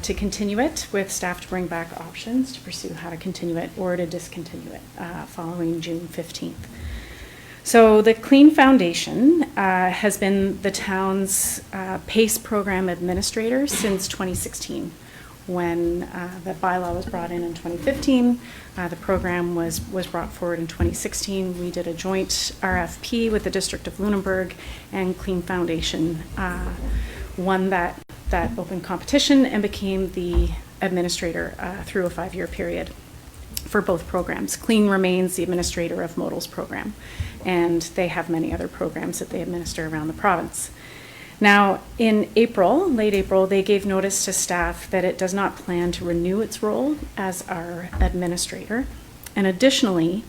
G: to continue it, with staff to bring back options to pursue how to continue it or to discontinue it following June 15th. So the Clean Foundation has been the town's PACE program administrator since 2016. When the bylaw was brought in 2015, the program was brought forward in 2016. We did a joint RFP with the District of Lunenburg, and Clean Foundation won that open competition and became the administrator through a 5-year period for both programs. Clean remains the administrator of Modal's program, and they have many other programs that they administer around the province. Now, in April, late April, they gave notice to staff that it does not plan to renew its role as our administrator. And additionally,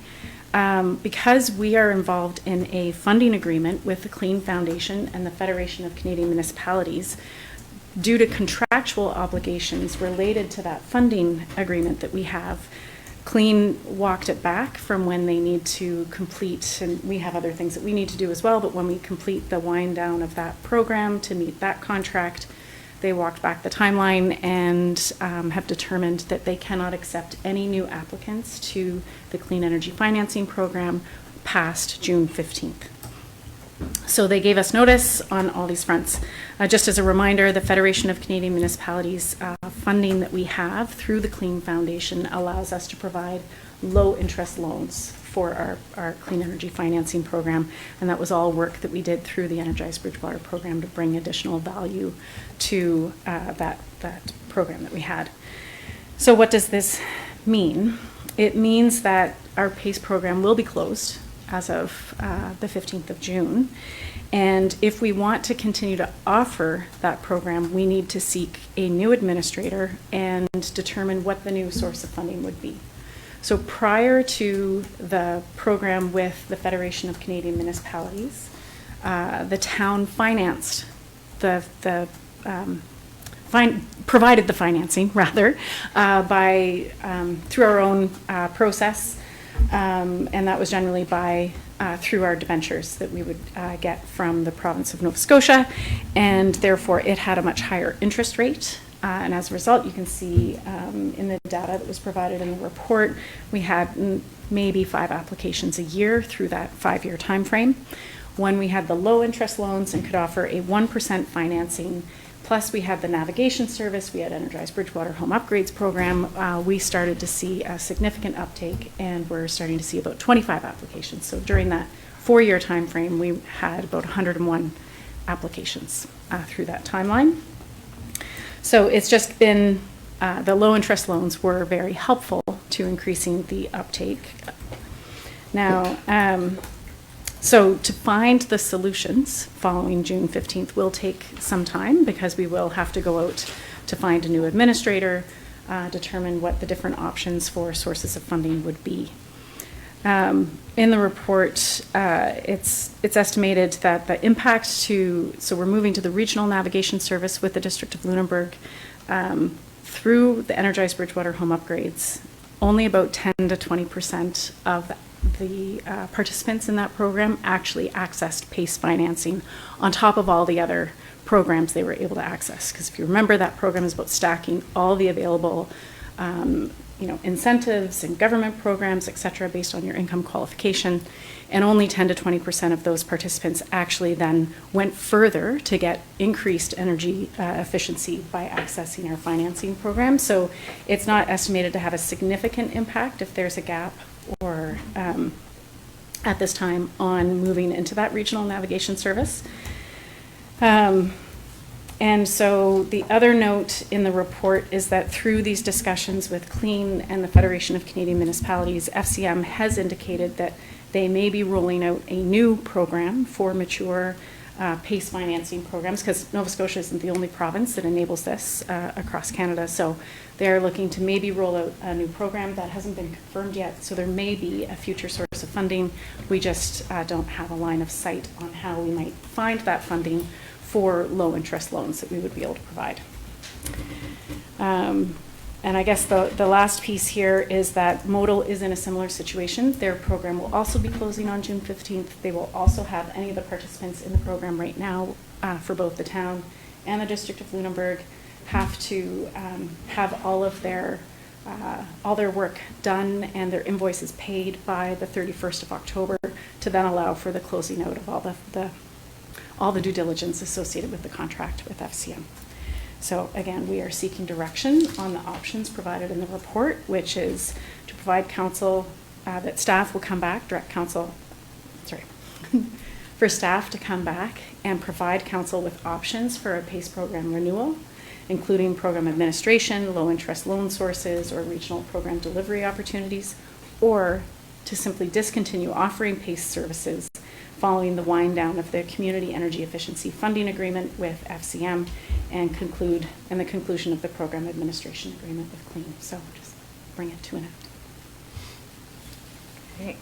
G: because we are involved in a funding agreement with the Clean Foundation and the Federation of Canadian Municipalities, due to contractual obligations related to that funding agreement that we have, Clean walked it back from when they need to complete, and we have other things that we need to do as well, but when we complete the wind down of that program to meet that contract, they walked back the timeline and have determined that they cannot accept any new applicants to the Clean Energy Financing Program past June 15th. So they gave us notice on all these fronts. Just as a reminder, the Federation of Canadian Municipalities funding that we have through the Clean Foundation allows us to provide low interest loans for our Clean Energy Financing Program, and that was all work that we did through the Energize Bridgewater program to bring additional value to that program that we had. So what does this mean? It means that our PACE program will be closed as of the 15th of June. And if we want to continue to offer that program, we need to seek a new administrator and determine what the new source of funding would be. So prior to the program with the Federation of Canadian Municipalities, the town financed provided the financing rather by through our own process. And that was generally through our debentures that we would get from the province of Nova Scotia, and therefore it had a much higher interest rate. And as a result, you can see in the data that was provided in the report, we had maybe 5 applications a year through that 5-year time frame. When we had the low interest loans and could offer a 1% financing, plus we had the navigation service, we had Energize Bridgewater Home Upgrades program, we started to see a significant uptake, and we're starting to see about 25 applications. So during that 4-year time frame, we had about 101 applications through that timeline. So it's just been, the low interest loans were very helpful to increasing the uptake. Now, so to find the solutions following June 15th will take some time, because we will have to go out to find a new administrator, determine what the different options for sources of funding would be. In the report, it's estimated that the impact so we're moving to the regional navigation service with the District of Lunenburg through the Energize Bridgewater Home Upgrades. Only about 10 to 20% of the participants in that program actually accessed PACE financing on top of all the other programs they were able to access. Because if you remember, that program is about stacking all the available incentives and government programs, et cetera, based on your income qualification. And only 10 to 20% of those participants actually then went further to get increased energy efficiency by accessing our financing program. So it's not estimated to have a significant impact if there's a gap or at this time on moving into that regional navigation service. And so the other note in the report is that through these discussions with Clean and the Federation of Canadian Municipalities, FCM has indicated that they may be rolling out a new program for mature PACE financing programs, because Nova Scotia isn't the only province that enables this across Canada. So they're looking to maybe roll out a new program that hasn't been confirmed yet. So there may be a future source of funding. We just don't have a line of sight on how we might find that funding for low interest loans that we would be able to provide. And I guess the last piece here is that Modal is in a similar situation. Their program will also be closing on June 15th. They will also have any of the participants in the program right now for both the town and the District of Lunenburg have to have all their work done and their invoices paid by the 31st of October to then allow for the closing out of all the due diligence associated with the contract with FCM. So again, we are seeking direction on the options provided in the report, which is to provide counsel that staff will come back, for staff to come back and provide counsel with options for a PACE program renewal, including program administration, low interest loan sources, or regional program delivery opportunities, or to simply discontinue offering PACE services following the wind down of the Community Energy Efficiency Funding Agreement with FCM and the conclusion of the program administration agreement with CLEAN. So just bring it to an end.
A: Okay.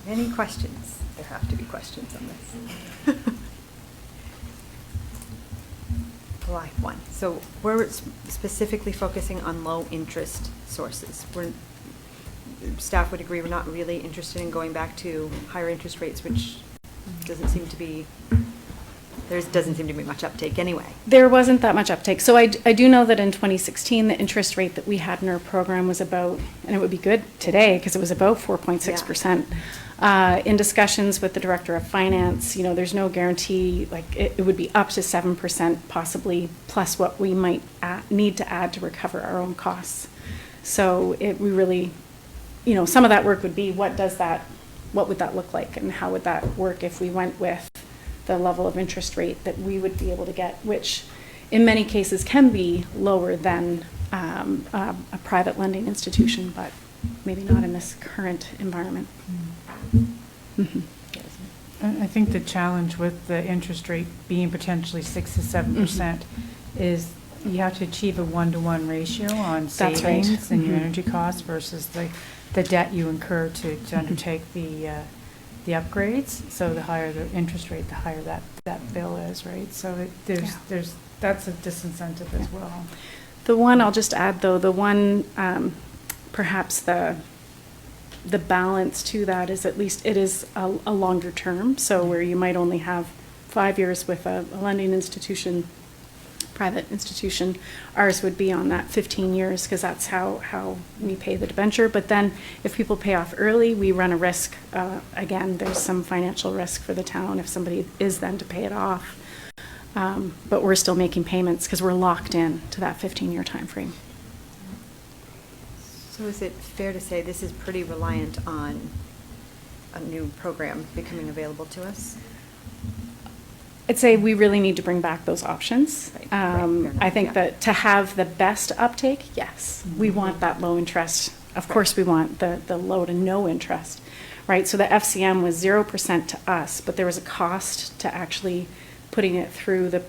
A: Any questions? There have to be questions on this. Well, I have one. So we're specifically focusing on low interest sources. Staff would agree we're not really interested in going back to higher interest rates, which doesn't seem to be much uptake anyway.
G: There wasn't that much uptake. So I do know that in 2016, the interest rate that we had in our program was about, and it would be good today because it was about 4.6%. In discussions with the Director of Finance, there's no guarantee, like it would be up to 7% possibly, plus what we might need to add to recover our own costs. So we really, some of that work would be what would that look like and how would that work if we went with the level of interest rate that we would be able to get, which in many cases can be lower than a private lending institution, but maybe not in this current environment. Mm-hmm.
E: I think the challenge with the interest rate being potentially 6 to 7% is you have to achieve a 1-to-1 ratio on
G: That's
E: savings
G: right.
E: and your
G: Mhm.
E: energy costs versus the debt you incur to undertake the upgrades. So the higher the interest rate, the higher that bill is, right? So that's a disincentive as well.
G: The one, I'll just add though, perhaps the balance to that is at least it is a longer term. So where you might only have 5 years with a lending institution, private institution, ours would be on that 15 years because that's how we pay the debenture. But then if people pay off early, we run a risk. Again, there's some financial risk for the town if somebody is then to pay it off. But we're still making payments because we're locked in to that 15-year time frame.
A: So is it fair to say this is pretty reliant on a new program becoming available to us?
G: I'd say we really need to bring back those options.
A: Right, fair enough,
G: I think
A: yeah.
G: that to have the best uptake, yes, we want that low interest. Of course, we want the low to no interest, right? So the FCM was 0% to us, but there was a cost to actually putting it through the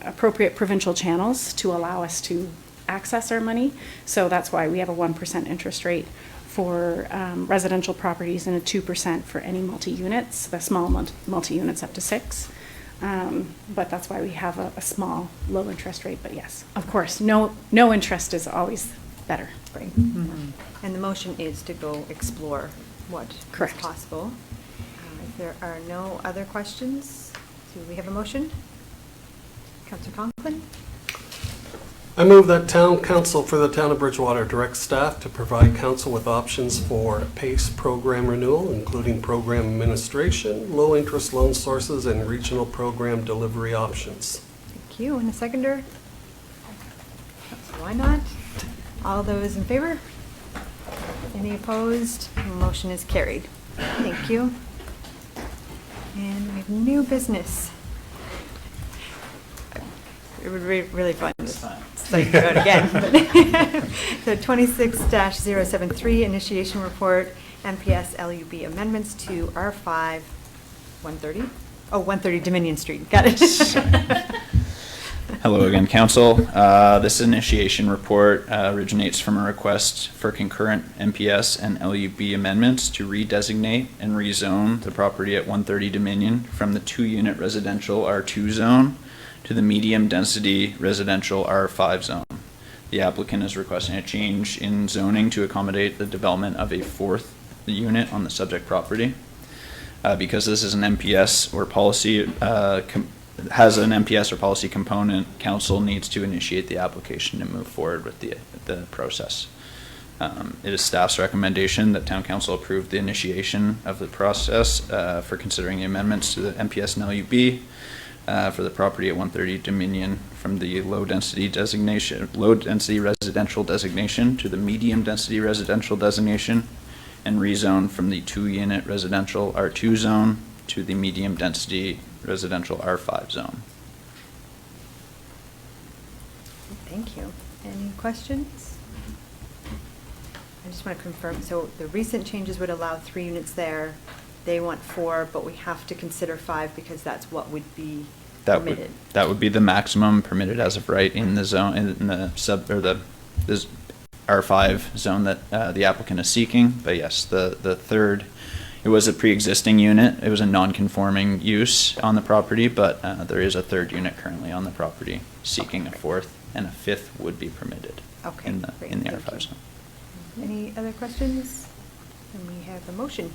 G: appropriate provincial channels to allow us to access our money. So that's why we have a 1% interest rate for residential properties and a 2% for any multi-units, the small multi-units up to 6. But that's why we have a small, low interest rate. But yes, of course, no interest is always better.
A: Right.
E: Mm-hmm.
A: And the motion is to go explore what
G: Correct.
A: is possible. If there are no other questions, do we have a motion? Councillor Conklin?
J: I move that town council for the town of Bridgewater direct staff to provide council with options for PACE program renewal, including program administration, low interest loan sources, and regional program delivery options.
A: Thank you. And a seconder? Why not? All those in favor? Any opposed? Motion is carried. Thank you. And we have new business. It would be really fun to like do it again. So 26-073 initiation report, MPS LUB amendments to R5 130. Oh, 130 Dominion Street, got it.
H: Hello again, Council. This initiation report originates from a request for concurrent MPS and LUB amendments to redesignate and rezone the property at 130 Dominion from the 2-unit residential R2 zone to the medium-density residential R5 zone. The applicant is requesting a change in zoning to accommodate the development of a 4th unit on the subject property. Because this is an MPS or policy has an MPS or policy component, council needs to initiate the application to move forward with the process. It is staff's recommendation that town council approve the initiation of the process for considering the amendments to the MPS and LUB for the property at 130 Dominion from the low density residential designation to the medium density residential designation, and rezone from the 2-unit residential R2 zone to the medium density residential R5 zone.
A: Thank you. Any questions? I just want to confirm, so the recent changes would allow 3 units there. They want 4, but we have to consider 5 because that's what would be permitted.
H: That would be the maximum permitted as of right in the zone, in the this R5 zone that the applicant is seeking. But yes, the third, it was a pre-existing unit. It was a non-conforming use on the property, but there is a 3rd unit currently on the property seeking a 4th, and a 5th would be permitted
A: Okay,
H: in the
A: great,
H: R5
A: thank you.
H: zone.
A: Any other questions? And we have a motion.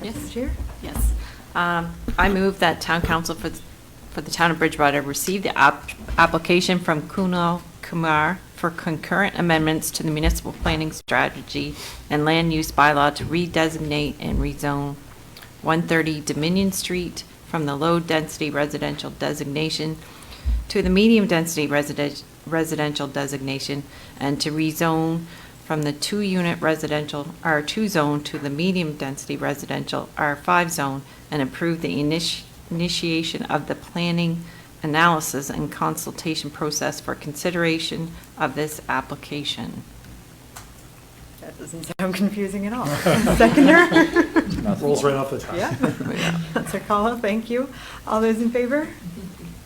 K: Yes.
A: Councilor Chair?
K: Yes. I move that town council for the town of Bridgewater receive the application from Kunal Kumar for concurrent amendments to the municipal planning strategy and land use bylaw to redesignate and rezone 130 Dominion Street from the low-density residential designation to the medium-density residential designation, and to rezone from the 2-unit residential R2 zone to the medium-density residential R5 zone, and approve the initiation of the planning analysis and consultation process for consideration of this application.
A: That doesn't sound confusing at all. Seconder?
B: Rolls right off the tongue.
A: Yeah. Councilor Kalo, thank you. All those in favor?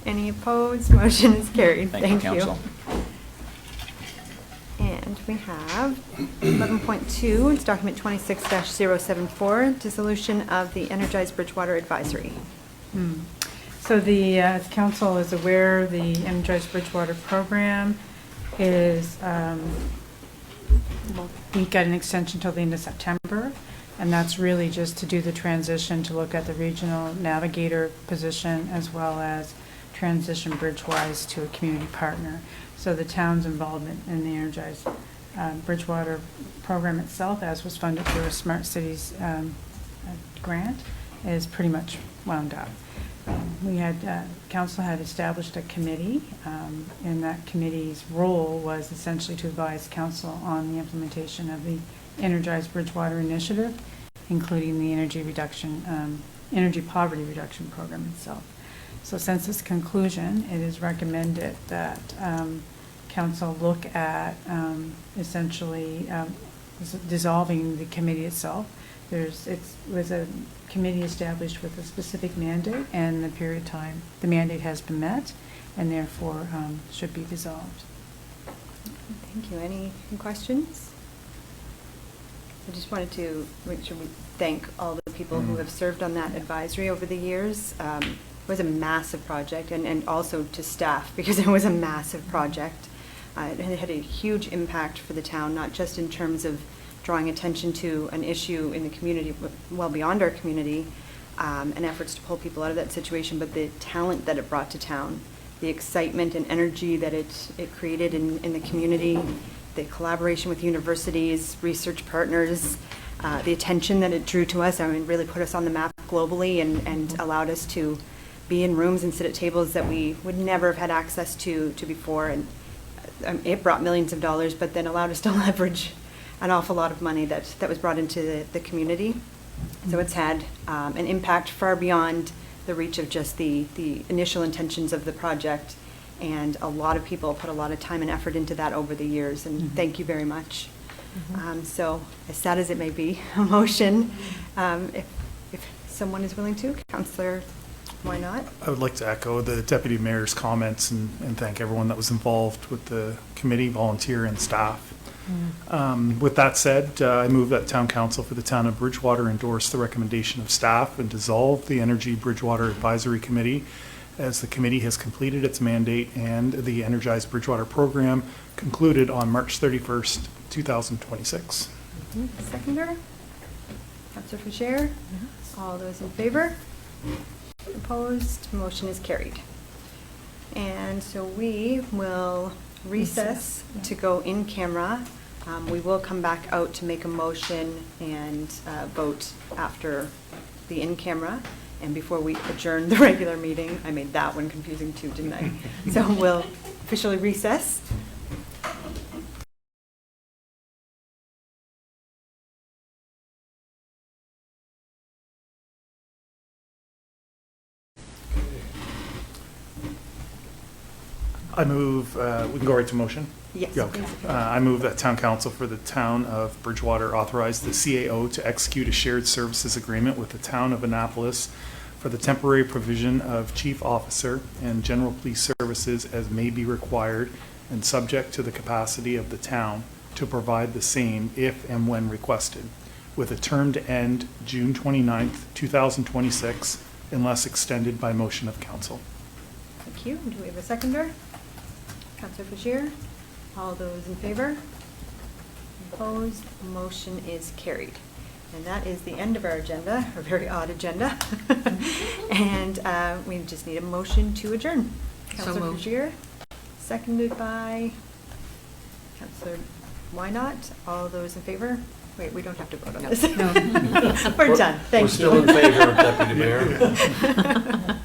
A: Any opposed? Motion is carried.
H: Thank you, Council.
A: And we have 11.2, it's document 26-074, dissolution of the Energized Bridgewater Advisory.
E: So the, as council is aware, the Energized Bridgewater program is, we got an extension till the end of September, and that's really just to do the transition, to look at the regional navigator position, as well as transition Bridgewise to a community partner. So the town's involvement in the Energized Bridgewater program itself, as was funded through a Smart Cities grant, is pretty much wound up. We had, council had established a committee, and that committee's role was essentially to advise council on the implementation of the Energized Bridgewater Initiative, including the energy poverty reduction program itself. So since its conclusion, it is recommended that council look at essentially dissolving the committee itself. It was a committee established with a specific mandate, and the mandate has been met, and therefore should be dissolved.
A: Thank you. Any questions? I just wanted to make sure we thank all the people who have served on that advisory over the years. It was a massive project, and also to staff, because it was a massive project. It had a huge impact for the town, not just in terms of drawing attention to an issue in the community, but well beyond our community, and efforts to pull people out of that situation, but the talent that it brought to town, the excitement and energy that it created in the community, the collaboration with universities, research partners, the attention that it drew to us. I mean, really put us on the map globally, and allowed us to be in rooms and sit at tables that we would never have had access to before. And it brought millions of dollars, but then allowed us to leverage an awful lot of money that was brought into the community. So it's had an impact far beyond the reach of just the initial intentions of the project, and a lot of people put a lot of time and effort into that over the years, and thank you very much. So as sad as it may be, a motion, if someone is willing to, Councillor Why not?
B: I would like to echo the deputy mayor's comments and thank everyone that was involved with the committee, volunteer and staff. With that said, I move that town council for the town of Bridgewater endorse the recommendation of staff and dissolve the Energy Bridgewater Advisory Committee as the committee has completed its mandate and the Energize Bridgewater program concluded on March 31st, 2026.
A: Seconder? Counselor Fager? All those in favor? Opposed? Motion is carried. And so we will recess to go in camera. We will come back out to make a motion and vote after the in camera. And before we adjourn the regular meeting, I made that one confusing too, didn't I? So we'll officially recess.
B: I move, we can go right to motion?
A: Yes.
B: Yeah, okay. I move that town council for the town of Bridgewater authorize the CAO to execute a shared services agreement with the town of Annapolis for the temporary provision of chief officer and general police services as may be required and subject to the capacity of the town to provide the same if and when requested, with a term to end June 29th, 2026, unless extended by motion of council.
A: Thank you. Do we have a seconder? Counselor Fager? All those in favor? Opposed? Motion is carried. And that is the end of our agenda, a very odd agenda. And we just need a motion to adjourn. Counselor
K: moved.
A: Fager, seconded by Counselor Wynot. All those in favor? Wait, we don't have to vote on this. We're done. Thank you.
J: We're still in favor of Deputy Mayor.